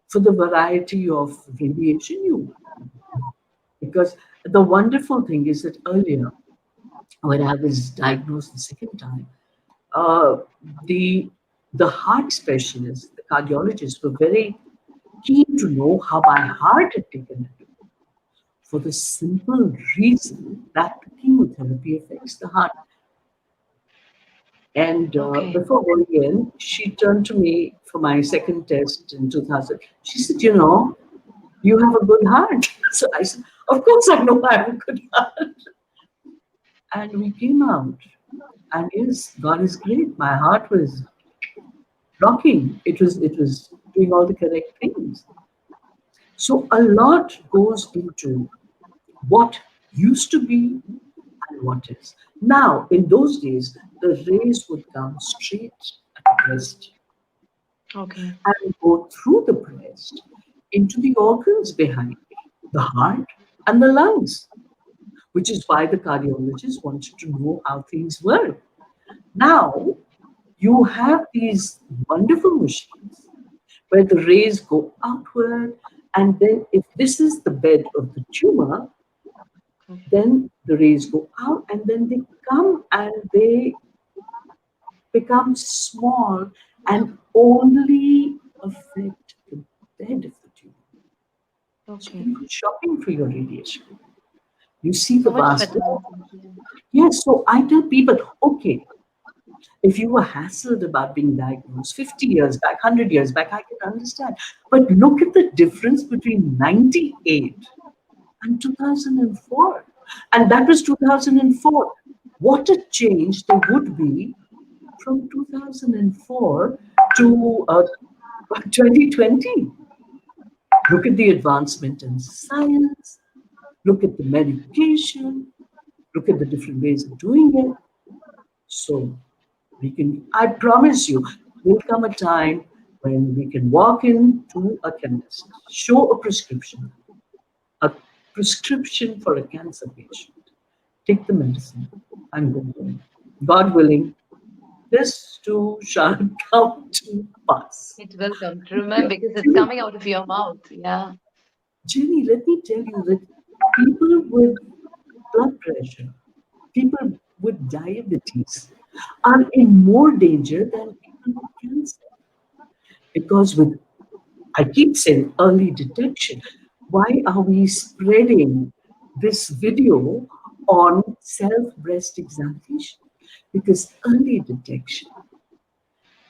for the variety of radiation you want. Because the wonderful thing is that earlier, when I was diagnosed the second time, uh, the the heart specialists, the cardiologists were very keen to know how my heart had taken it, for the simple reason that chemotherapy affects the heart. And Okay. before going in, she turned to me for my second test in 2000. She said, you have a good heart. So I said, of course I know I have a good heart. And we came out. And yes, God is great. My heart was rocking. It was doing all the correct things. So a lot goes into what used to be and what is. Now, in those days, the rays would come straight at the breast Okay. and go through the breast into the organs behind it, the heart and the lungs, which is why the cardiologist wanted to know how things work. Now, you have these wonderful machines where the rays go outward, and then if this is the bed of the tumor, then the rays go out and then they come and they become small and only affect the bed of the tumor. So Okay. when you go shopping for your radiation, you see the So much vast. better. Yes, so I tell people, okay, if you were hassled about being diagnosed 50 years back, 100 years back, I can understand. But look at the difference between 98 and 2004. And that was 2004. What a change there would be from 2004 to 2020. Look at the advancement in science, look at the medication, look at the different ways of doing it. So I promise you, there'll come a time when we can walk into a chemist, show a prescription for a cancer patient, take the medicine, and go home. God willing, this too shall come to pass. It will come true, ma'am, because it's coming out of your mouth. Yeah. Jenny, let me tell you that people with blood pressure, people with diabetes, are in more danger than people with cancer. Because with, I keep saying early detection, why are we spreading this video on self breast examination? Because early detection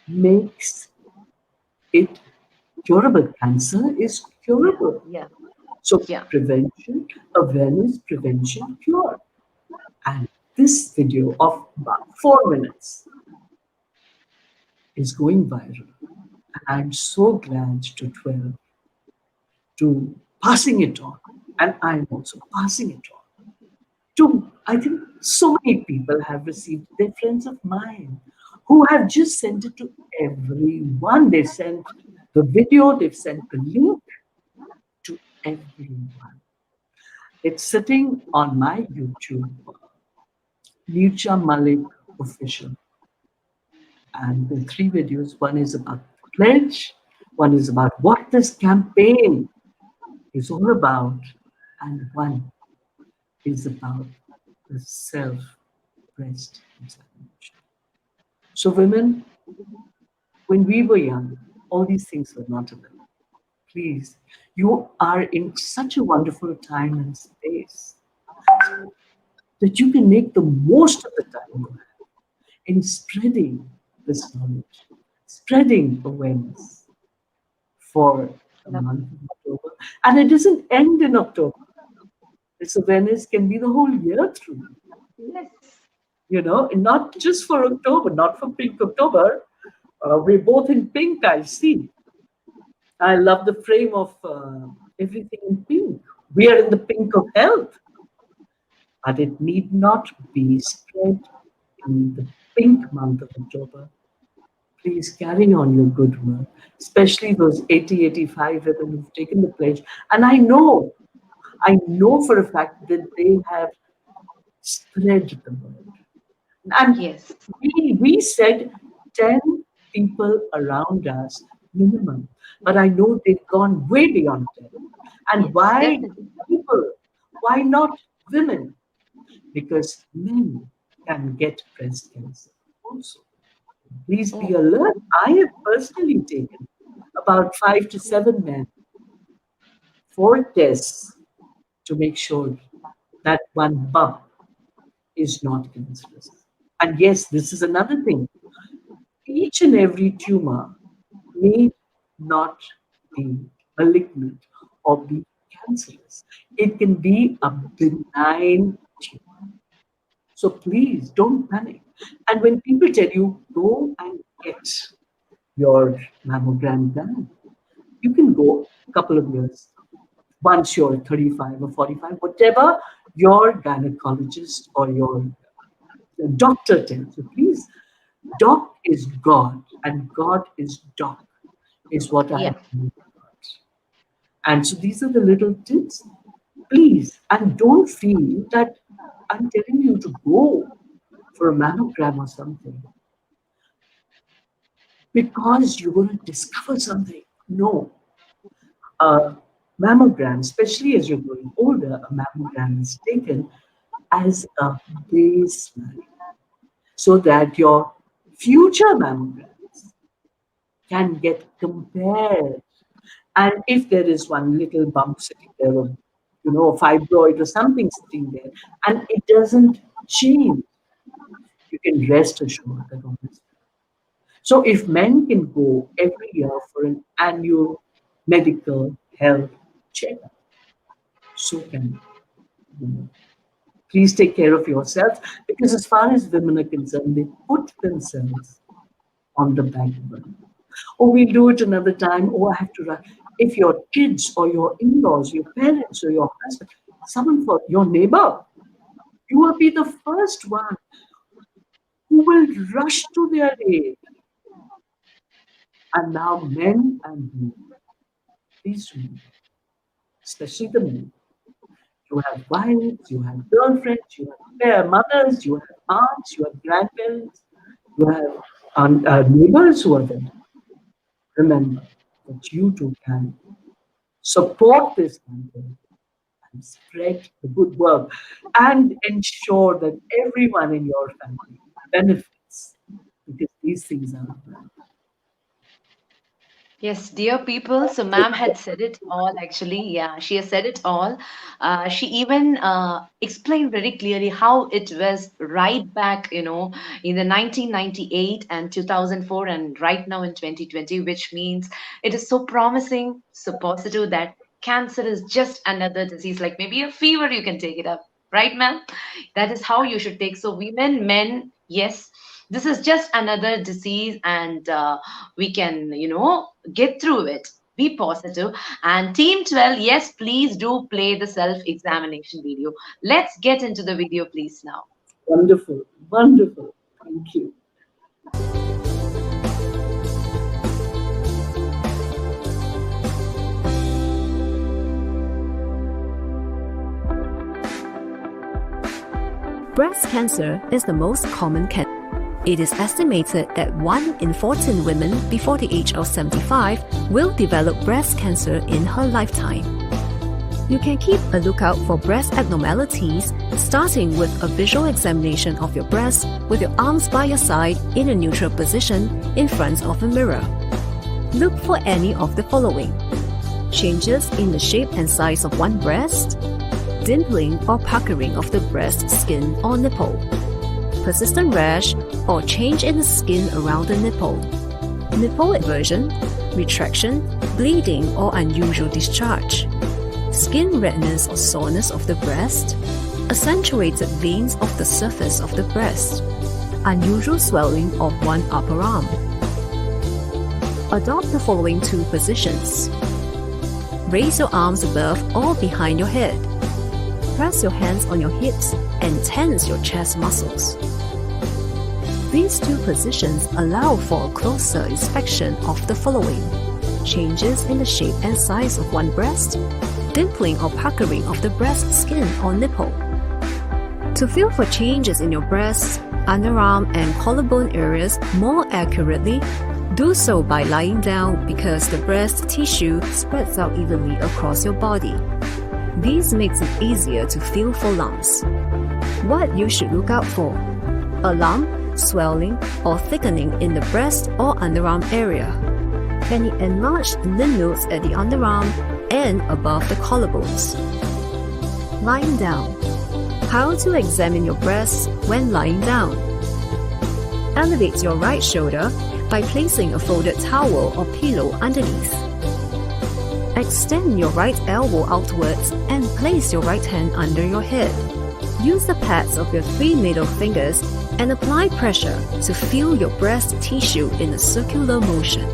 makes it curable. Cancer is Yeah. curable. Yeah. So Yeah. prevention, awareness, prevention, cure. And this video of about 4 minutes is going viral. And I'm so glad to 12 to passing it on. And I'm also passing it on to, I think so many people have received, they're friends of mine who have just sent it to everyone. They've sent the video, they've sent the link to everyone. It's sitting on my YouTube, Neerja Malik official. And the three videos, one is about the pledge, one is about what this campaign is all about, and one is about the self breast examination. So, women, when we were young, all these things were not available. Please, you are in such a wonderful time and space that you can make the most of the time you have in spreading this knowledge, spreading awareness for the month of October. And it doesn't end in October. This awareness can be the whole year through, Yes. and not just for October, not for Pink October. We're both in pink, I see. I love the frame of everything in pink. We are in the pink of health, but it need not be spread in the pink month of October. Please carry on your good work, especially those 80, 85 women who've taken the pledge. And I know for a fact that they have spread the word. And Yes. we said 10 people around us minimum. But I know they've gone way beyond 10. And Yes. why Definitely. people? Why not women? Because men can get breast cancer also. Please be Oh. alert. I have personally taken about 5 to 7 men for tests to make sure that one bump is not cancerous. And yes, this is another thing. Each and every tumor need not be malignant or be cancerous. It can be a benign tumor. So please don't panic. And when people tell you, go and get your mammogram done, you can go a couple of years once you're 35 or 45, whatever your gynecologist or your doctor tells you. Please, doc is God and God is doc, is what I Yeah. have learned. And so these are the little tips. Please, and don't feel that I'm telling you to go for a mammogram or something because you're going to discover something. No, a mammogram, especially as you're growing older, a mammogram is taken as a baseline so that your future mammograms can get compared. And if there is one little bump sitting there, or a fibroid or something sitting there, and it doesn't change, you can rest assured that all is. So if men can go every year for an annual medical health checkup, so can women. Please take care of yourself because as far as women are concerned, they put themselves on the back burner. Oh, we'll do it another time. Oh, I have to run. If your kids or your in-laws, your parents or your husband, someone for your neighbor, you will be the first one who will rush to their aid. And now men and women, please remember, especially the men, you have wives, you have girlfriends, you have mothers, you have aunts, you have grandparents, you have neighbors who are there. Remember that you too can support this campaign and spread the good work and ensure that everyone in your family benefits these things are. Yes, dear people. So, ma'am had said it all actually. Yeah, she has said it all. She even explained very clearly how it was right back, in the 1998 and 2004, and right now in 2020, which means it is so promising, so positive that cancer is just another disease, like maybe a fever, you can take it up. Right, ma'am? That is how you should take. So, women, men, yes, this is just another disease, and we can, get through it. Be positive. And Team 12, yes, please do play the self examination video. Let's get into the video, please, now. Wonderful, wonderful. Thank you. Breast cancer is the most common cancer. It is estimated that 1 in 14 women before the age of 75 will develop breast cancer in her lifetime. You can keep a lookout for breast abnormalities, starting with a visual examination of your breast with your arms by your side in a neutral position in front of a mirror. Look for any of the following: changes in the shape and size of one breast, dimpling or puckering of the breast skin or nipple, persistent rash or change in the skin around the nipple, nipple eversion, retraction, bleeding or unusual discharge, skin redness or soreness of the breast, accentuated veins of the surface of the breast, unusual swelling of one upper arm. Adopt the following 2 positions. Raise your arms above or behind your head. Press your hands on your hips and tense your chest muscles. These 2 positions allow for a closer inspection of the following: changes in the shape and size of one breast, dimpling or puckering of the breast skin or nipple. To feel for changes in your breast, underarm, and collarbone areas more accurately, do so by lying down because the breast tissue spreads out evenly across your body. This makes it easier to feel for lumps. What you should look out for: a lump, swelling, or thickening in the breast or underarm area, any enlarged lymph nodes at the underarm and above the collarbones. Lying down. How to examine your breasts when lying down. Elevate your right shoulder by placing a folded towel or pillow underneath. Extend your right elbow outwards and place your right hand under your head. Use the pads of your 3 middle fingers and apply pressure to feel your breast tissue in a circular motion.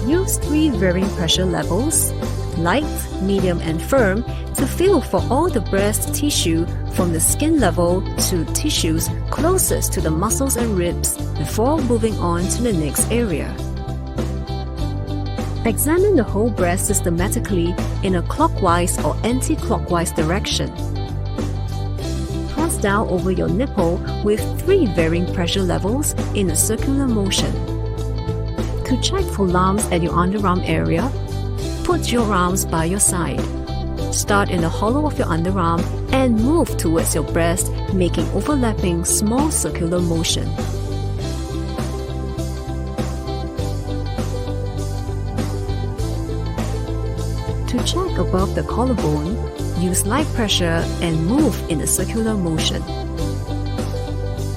Use 3 varying pressure levels, light, medium, and firm, to feel for all the breast tissue from the skin level to tissues closest to the muscles and ribs before moving on to the next area. Examine the whole breast systematically in a clockwise or anti-clockwise direction. Press down over your nipple with 3 varying pressure levels in a circular motion. To check for lumps at your underarm area, put your arms by your side. Start in the hollow of your underarm and move towards your breast, making overlapping small circular motion. To check above the collarbone, use light pressure and move in a circular motion.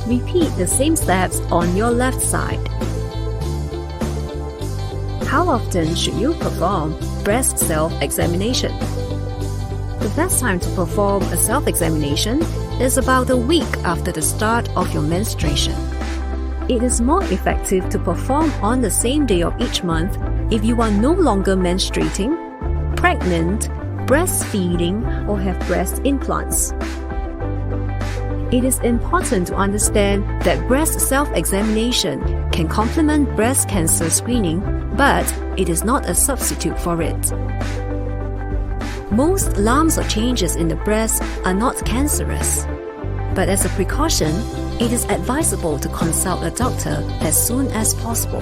Repeat the same steps on your left side. How often should you perform breast self-examination? The best time to perform a self-examination is about a week after the start of your menstruation. It is more effective to perform on the same day of each month if you are no longer menstruating, pregnant, breastfeeding, or have breast implants. It is important to understand that breast self-examination can complement breast cancer screening, but it is not a substitute for it. Most lumps or changes in the breast are not cancerous, but as a precaution, it is advisable to consult a doctor as soon as possible.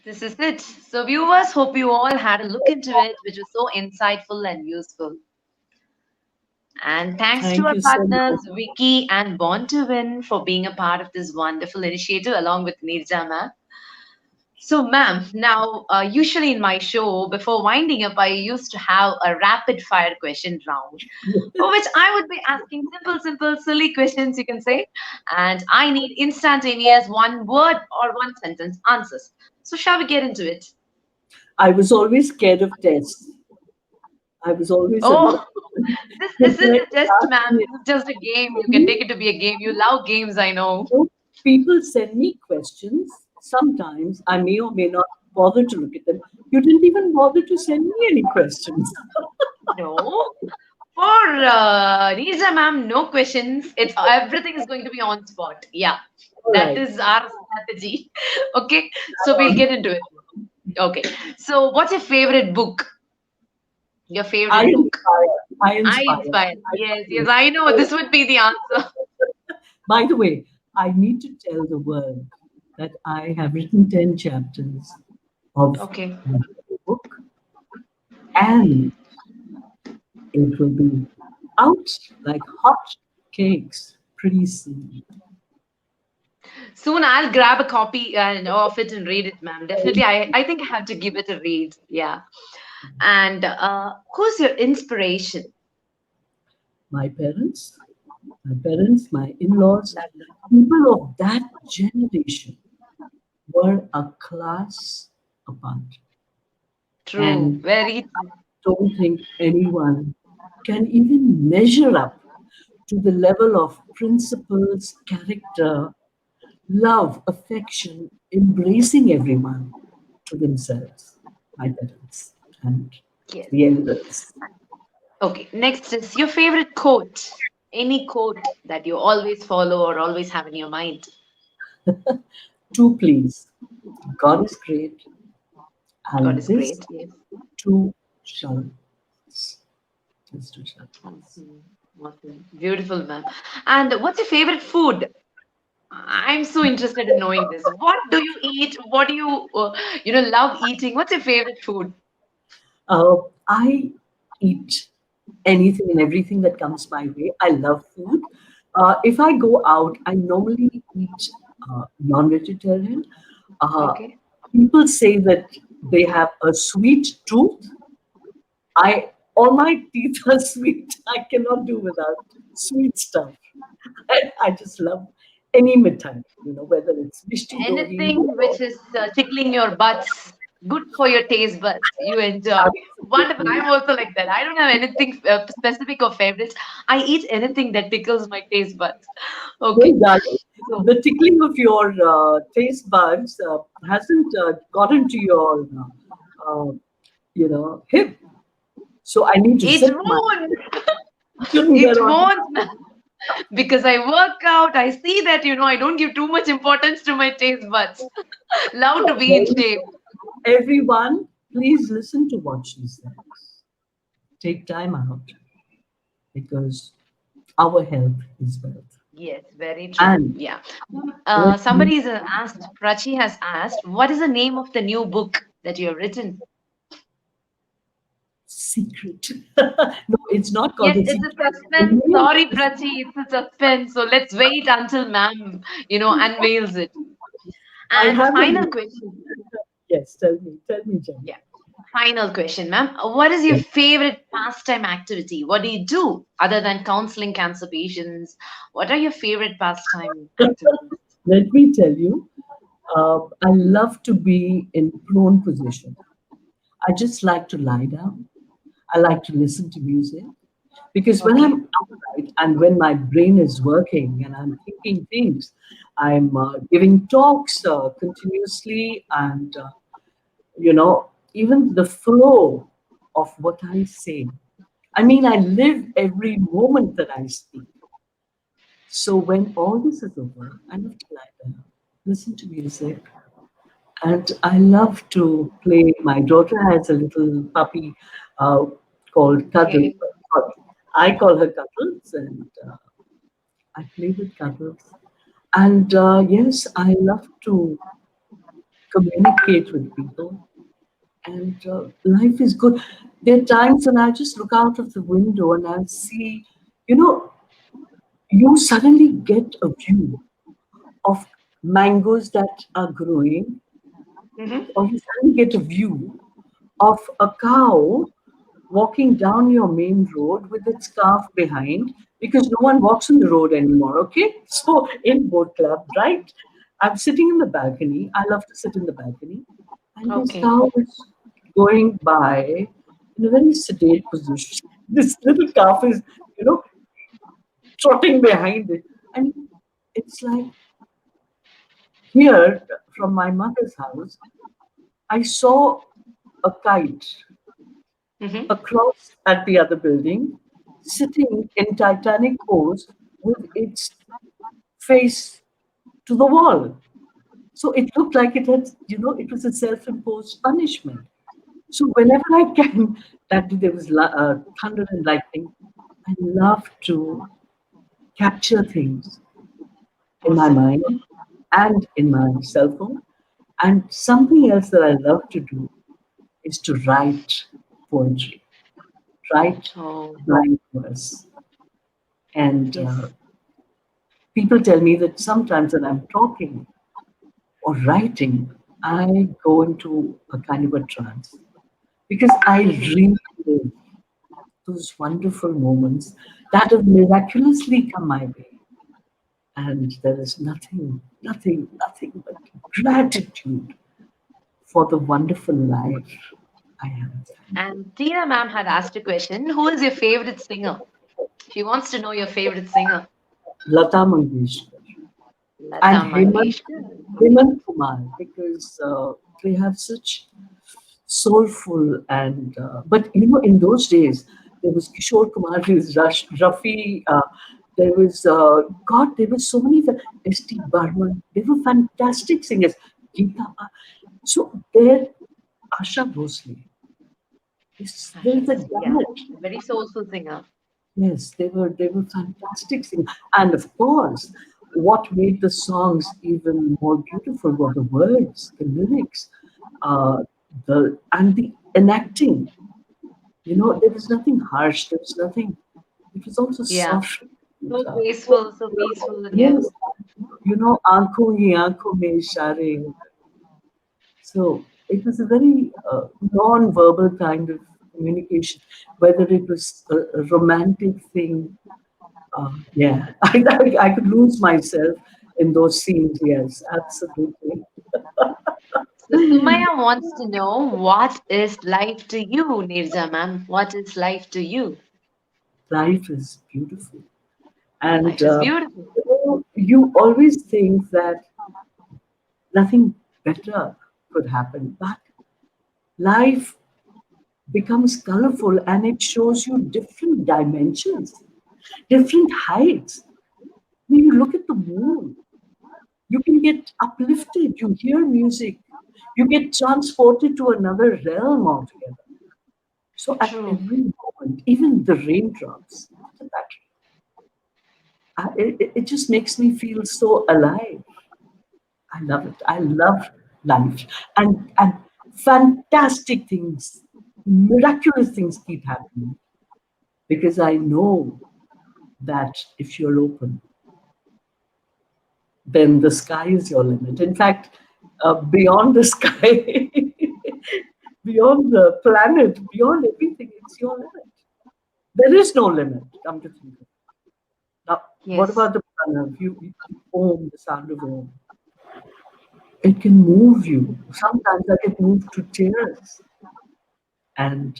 This is it. So, viewers, hope you all had a look into it, which was so insightful and useful. And thanks to Thank our you so partners, much. Vicky and Born to Win, for being a part of this wonderful initiative along with Neerja ma'am. So, ma'am, now usually in my show, before winding up, I used to have a rapid fire question round for which I would be asking simple, silly questions, you can say. And I need instantaneous one word or one sentence answers. So, shall we get into it? I was always scared of tests. I was always a Oh, this isn't when a test, asked ma'am. me, This is just a game. You can take it to be a game. You love games, I know. people send me questions. Sometimes I may or may not bother to look at them. You didn't even bother to send me any questions. No. For Neerja ma'am, no questions. It's everything is going to be on spot. Yeah, All that right. is our strategy. Okay, so we'll get into it. Okay, so what's your favorite book? Your I favorite book? inspire. I I inspire. inspire. Yes, yes, I know this would be the answer. By the way, I need to tell the world that I have written 10 chapters of Okay. my book, and it will be out like hot cakes pretty soon. Soon I'll grab a copy of it and read it, ma'am. Definitely, I think I have to give it a read. Yeah. And who's your inspiration? My parents, my in-laws, people of that generation were a class apart. True, And very I true. don't think anyone can even measure up to the level of principles, character, love, affection, embracing everyone to themselves, my parents and Yes. the elders. Okay, next is your favorite quote. Any quote that you always follow or always have in your mind. Two, please. God is great, God and is this great. Yes. too shall pass. This too shall pass. Awesome. Awesome. Beautiful, ma'am. And what's your favorite food? I'm so interested in knowing this. What do you eat? What do you, love eating? What's your favorite food? I eat anything and everything that comes my way. I love food. If I go out, I normally eat non-vegetarian. Uh, Okay. People say that they have a sweet tooth. I All my teeth are sweet. I cannot do without sweet stuff. I just love any mithai, whether it's mishti doi Anything which or is tickling your butts, good for your taste buds, you enjoy. Wonderful. absolutely. I'm also like that. I don't have anything specific or favorites. I eat anything that tickles my taste buds. Well, Okay. darling, So, the tickling of your taste buds hasn't gotten to your, hip. So I need to it set my. won't. Shouldn't get It on. won't. Because I work out, I see that, I don't give too much importance to my taste buds. Love to be in Very- shape. Everyone, please listen to what she says. Take time out because our health is wealth. Yes, very true. And Yeah. let me Somebody has asked, Prachi has asked, what is the name of the new book that you have written? secret. No, it's not called Yes, the it's a secret. The suspense. name Sorry, is, Prachi, it's a suspense. So let's wait until ma'am, unveils it. I And have a final name. question. Yes, tell me, Jen. Yeah. Final question, ma'am. What is your Yes. favorite pastime activity? What do you do other than counseling cancer patients? What are your favorite pastime activities? Let me tell you, I love to be in prone position. I just like to lie down. I like to listen to music because when Okay. I'm upright and when my brain is working and I'm thinking things, I'm giving talks continuously, and even the flow of what I say. I mean, I live every moment that I speak. So when all this is over, I love to lie down, listen to music, and I love to play. My daughter has a little puppy uh, called Cuddles. Okay. I call her Cuddles, and I play with Cuddles. And yes, I love to communicate with people, and life is good. There are times when I just look out of the window and I see, you know, you suddenly get a view of mangoes that are growing, Mm-hmm. or you suddenly get a view of a cow walking down your main road with its calf behind, because no one walks on the road anymore. Okay, so in boat club, right? I'm sitting in the balcony. I love to sit in the balcony, and this Okay. cow is going by in a very sedate position. This little calf is, you know, trotting behind it, and it's like here from my mother's house, I saw a kite Mm-hmm. across at the other building, sitting in Titanic pose with its face to the wall. So it looked like it had, it was a self-imposed punishment. So whenever I can, that day there was thunder and lightning, I love to capture things in my Awesome. mind and in my cell phone. And something else that I love to do is to write poetry, write Oh, rhyme verse. And yes. people tell me that sometimes when I'm talking or writing, I go into a kind of a trance because I Mm-hmm. relive those wonderful moments that have miraculously come my way. And there is nothing but gratitude for the wonderful life I have. And Tina ma'am had asked a question. Who is your favorite singer? She wants to know your favorite singer. Lata Mangeshkar Lata and Mangeshkar. Hemant Kumar, because they have such soulful and but in those days there was Kishore Kumar, there was Rafi, there was God, there were so many S.T. Burman. They were fantastic singers. Geeta, so there, Asha Bhosle. Asha There's a Bhosle. Yeah. gamut. Very soulful singer. Yes, they were fantastic singers. And of course, what made the songs even more beautiful were the words, the lyrics, uh, the enacting. There was nothing harsh. There was nothing. It was also Yeah. soft. And, So graceful, so peaceful. Yes. yes, aankhon hi aankhon mein ishare. So it was a very non-verbal kind of communication, whether it was a romantic thing. Yeah, I could lose myself in those scenes. Yes, absolutely. So Sumaya wants to know what is life to you, Neerja ma'am? What is life to you? Life is beautiful. And Life is beautiful. you always think that nothing better could happen, but life becomes colorful and it shows you different dimensions, different heights. When you look at the moon, you can get uplifted, you hear music, you get transported to another realm altogether. So at True. every moment, even the raindrops, it just makes me feel so alive. I love it. I love life. And fantastic things, miraculous things keep happening because I know that if you're open, then the sky is your limit. In fact, beyond the sky, beyond the planet, beyond everything, it's your limit. There is no limit, come to think of it. Now, what Yes. about the pranav? Om, the sound of Om. It can move you. Sometimes I get moved to tears. And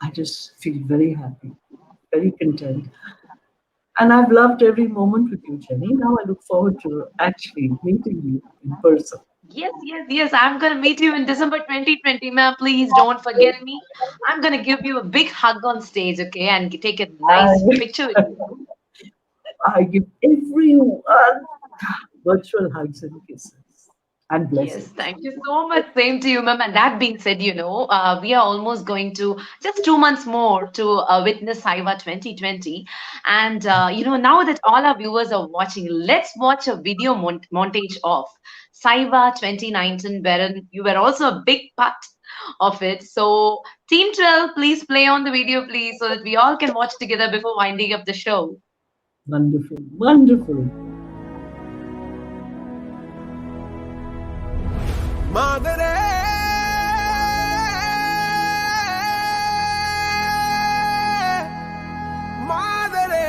I just feel very happy, very content. And I've loved every moment with you, Jenny. Now I look forward to actually meeting you in person. Yes, yes, yes. I'm gonna meet you in December 2020, ma'am. Please don't forget me. I'm gonna give you a big hug on stage, okay, and take a nice I, picture with you. I give everyone virtual hugs and kisses and Yes, blessings. thank you so much. Same to you, ma'am. And that being said, we are almost going to just 2 months more to witness Saiva 2020. And now that all our viewers are watching, let's watch a video montage of Saiva 2019, wherein you were also a big part of it. So, Team 12, please play on the video, please, so that we all can watch together before winding up the show. Wonderful, wonderful. Madre, madre,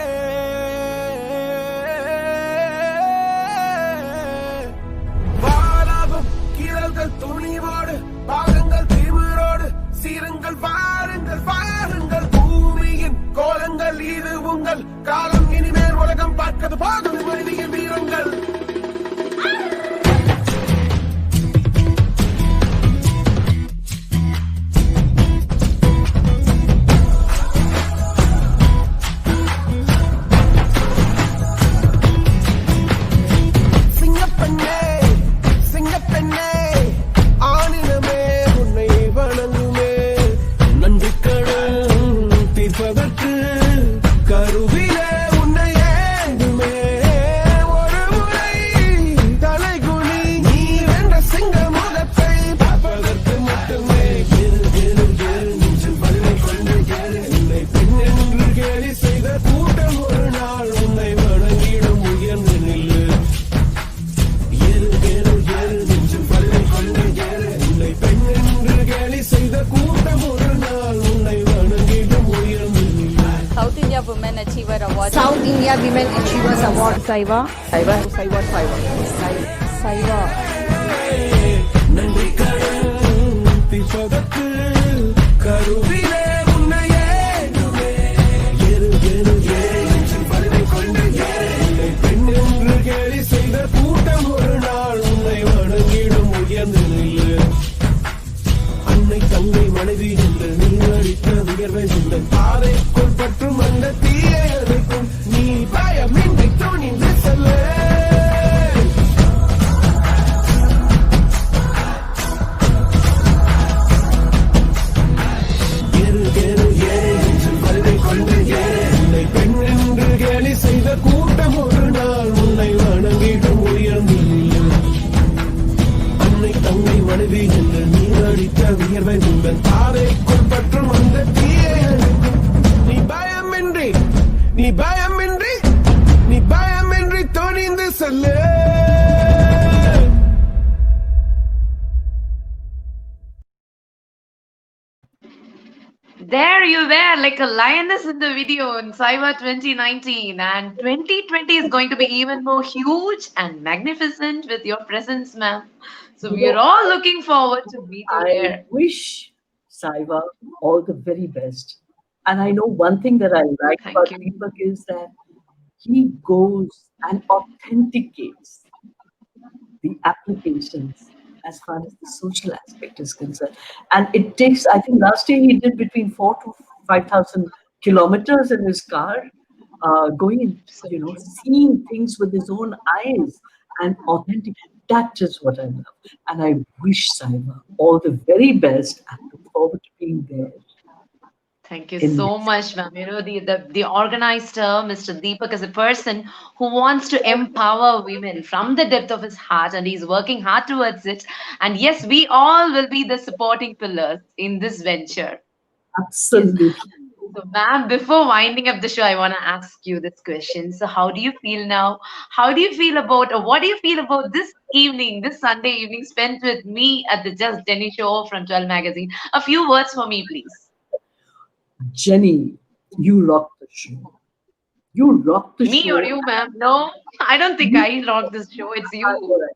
வாராகும் கீழல்கள் துணிவோடு பாகங்கள் திமிரோடு சீருங்கள் வாருங்கள் வாருங்கள் பூமியின் கோலங்கள் இது உங்கள் காலம் இனிமேல் உலகம் பார்க்கது போகும் மனிதியின் வீரங்கள் Women Achiever Award. South India Women Achievers Award. Saiva. Saiva. Saiva. Saiva. Saiva. அன்னை தங்கை மனைவி என்று நீ அடித்த உயர்வை உங்கள் பாதைக்குள் பற்றும் அந்த தீயை அதைக்கும் நீ பயமின்றி துணிந்து செல்ல பெண் என்று கேலி செய்த கூட்டம் ஒரு நாள் உன்னை வணங்கிடும் உயர்ந்து அன்னை தங்கை மனைவி என்று நீ அடித்த வியர்வை உங்கள் பாதைக்குள் பற்றும் அந்த தீயை அழைக்கும் நீ பயமின்றி நீ பயமின்றி நீ பயமின்றி துணிந்து செல்ல There you were, like a lioness in the video in Saiva 2019, and 2020 is going to be even more huge and magnificent with your presence, ma'am. So we are all looking forward to meet you there. I wish Saiva all the very best. And I know one thing that I like Thank about you. Deepak is that he goes and authenticates the applications as far as the social aspect is concerned. And it takes, I think last year he did between 4,000 to 5,000 kilometers in his car, going and, seeing things with his own eyes and authentic. That is what I love. And I wish Saiva all the very best and look forward to being there. Thank you so much, ma'am. You know, the organizer, Mr. Deepak, is a person who wants to empower women from the depth of his heart, and he's working hard towards it. And yes, we all will be the supporting pillars in this venture. Absolutely. So, ma'am, before winding up the show, I want to ask you this question. So, how do you feel now? How do you feel about, or what do you feel about this evening, this Sunday evening spent with me at the Just Jenny show from 12 Magazine? A few words for me, please. Jenny, you rock the show. You rock the show. Me or you, ma'am? No, I don't think I rock this show. It's you.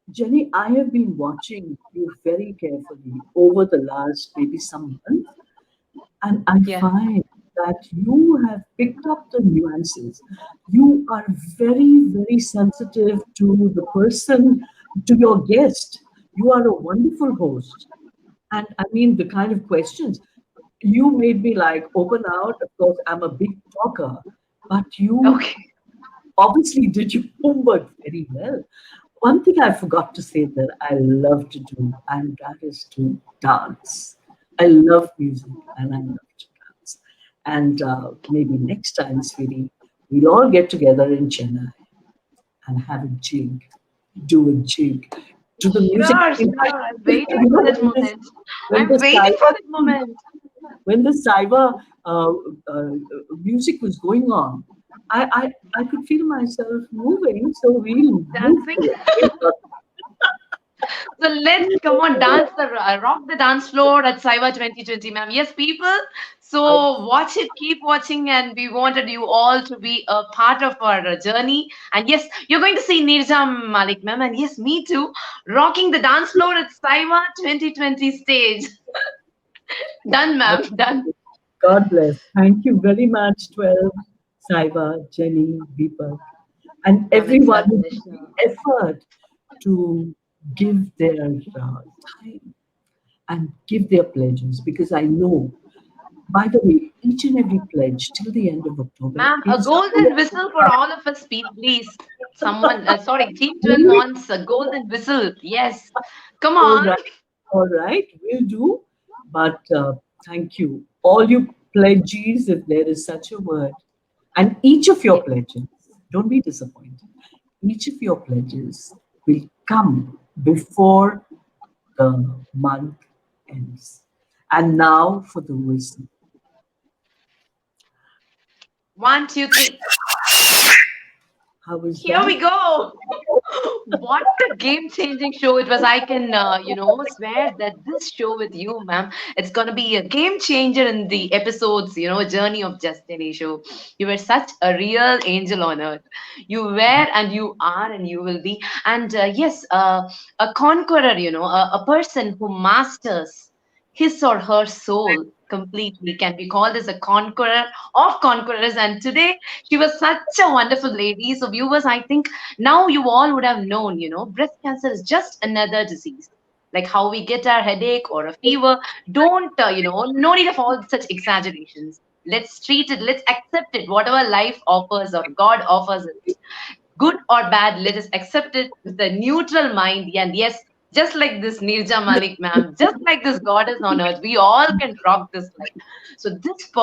Jenny, I have been watching you very carefully over the last maybe some months, and I find that you have picked up the nuances. You are very, very sensitive to the person, to your guest. You are a wonderful host. And I mean, the kind of questions you made me like open out. Of course, I'm a big talker, but you obviously did your homework very well. One thing I forgot to say that I love to do, and that is to dance. I love music and I love to dance. And maybe next time, sweetie, we'll all get together in Chennai and have a jig, do a jig. to the music. Sure. I'm waiting for this moment. when I'm the waiting Saiva- for this moment. when the Saiva music was going on, I could feel myself moving. So we'll move Dancing. to it. So let's come on, dance rock the dance floor at Saiva 2020, ma'am. Yes, people. So watch it, keep watching, and we wanted you all to be a part of our journey. And yes, you're going to see Neerja Malik, ma'am, and yes, me too, rocking the dance floor at Saiva 2020 stage. Done, ma'am. Done. God bless. Thank you very much, 12, Saiva, Jenny, Deepak, and everyone who took the effort to give their time and give their pledges, because I know, by the way, each and every pledge till the end of October. Ma'am, a is- golden whistle for all of us, please. Someone, sorry, Team 12 wants a golden whistle. Yes. Come on. All right, we'll do. But thank you, all you pledges, if there is such a word, and each of your pledges, don't be disappointed. Each of your pledges will come before the month ends. And now for the whistle. 1, 2, 3. How was Here that? we go. What a game-changing show it was. I can, swear that this show with you, ma'am, it's going to be a game changer in the episodes, journey of Just Any show. You were such a real angel on earth. You were and you are and you will be. And yes, a conqueror, a person who masters his or her soul completely can be called as a conqueror of conquerors. And today she was such a wonderful lady. So viewers, I think now you all would have known, breast cancer is just another disease. Like how we get our headache or a fever. Don't, no need of all such exaggerations. Let's treat it, let's accept it, whatever life offers or God offers it. Good or bad, let us accept it with a neutral mind. And yes, just like this Neerja Malik, ma'am, just like this goddess on earth, we all can rock this life. So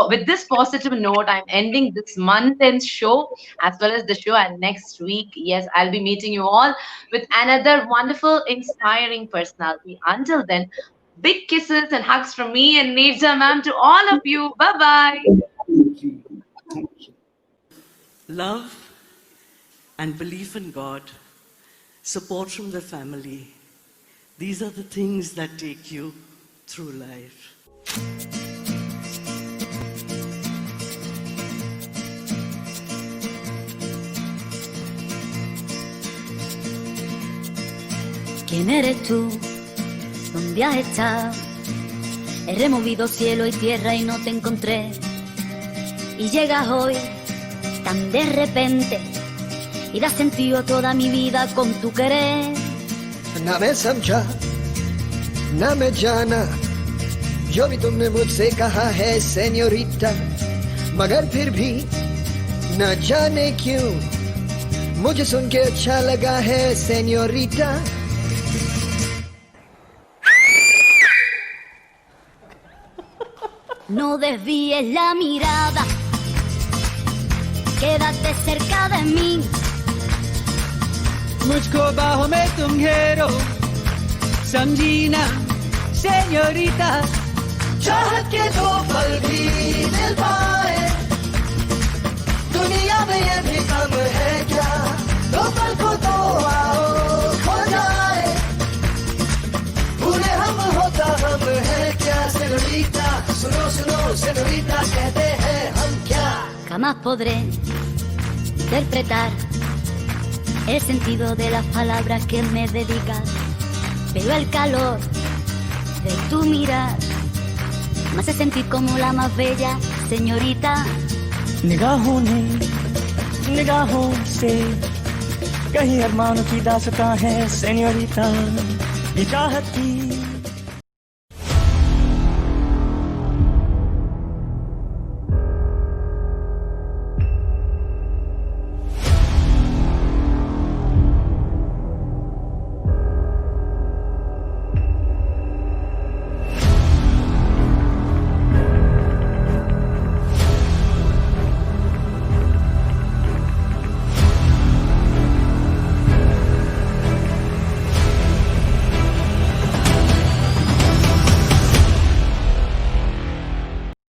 with this positive note, I'm ending this month-end show as well as the show. And next week, yes, I'll be meeting you all with another wonderful, inspiring personality. Until then, big kisses and hugs from me and Neerja, ma'am, to all of you. Bye-bye. Love and belief in God, support from the family. These are the things that take you through life. ¿Quién eres tú? ¿Dónde has estado? He removido cielo y tierra y no te encontré. Y llegas hoy tan de repente y das sentido a toda mi vida con tu querer. ना मैं समझा ना मैं जाना जो भी तुमने मुझसे कहा है सेन्योरिटा, मगर फिर भी न जाने क्यों मुझे सुन के अच्छा लगा है senorita. No desvíes la mirada, quédate cerca de mí. मुझको बाहों में तुम घेरो, समझी ना सेñorita. चाहत के दो पल भी मिल पाए दुनिया में ये भी कम है क्या, दो पल को तो आओ खो जाए, भूले हम होता हम है क्या सेñorita. सुनो सुनो señorita, कहते हैं हम क्या. Jamás podré interpretar el sentido de las palabras que me dedicas, pero el calor de tu mirar me hace sentir como la más bella señorita. निगाहों ने निगाहों से कहीं अरमानों की दास्तां है सेñorita. ये चाहत की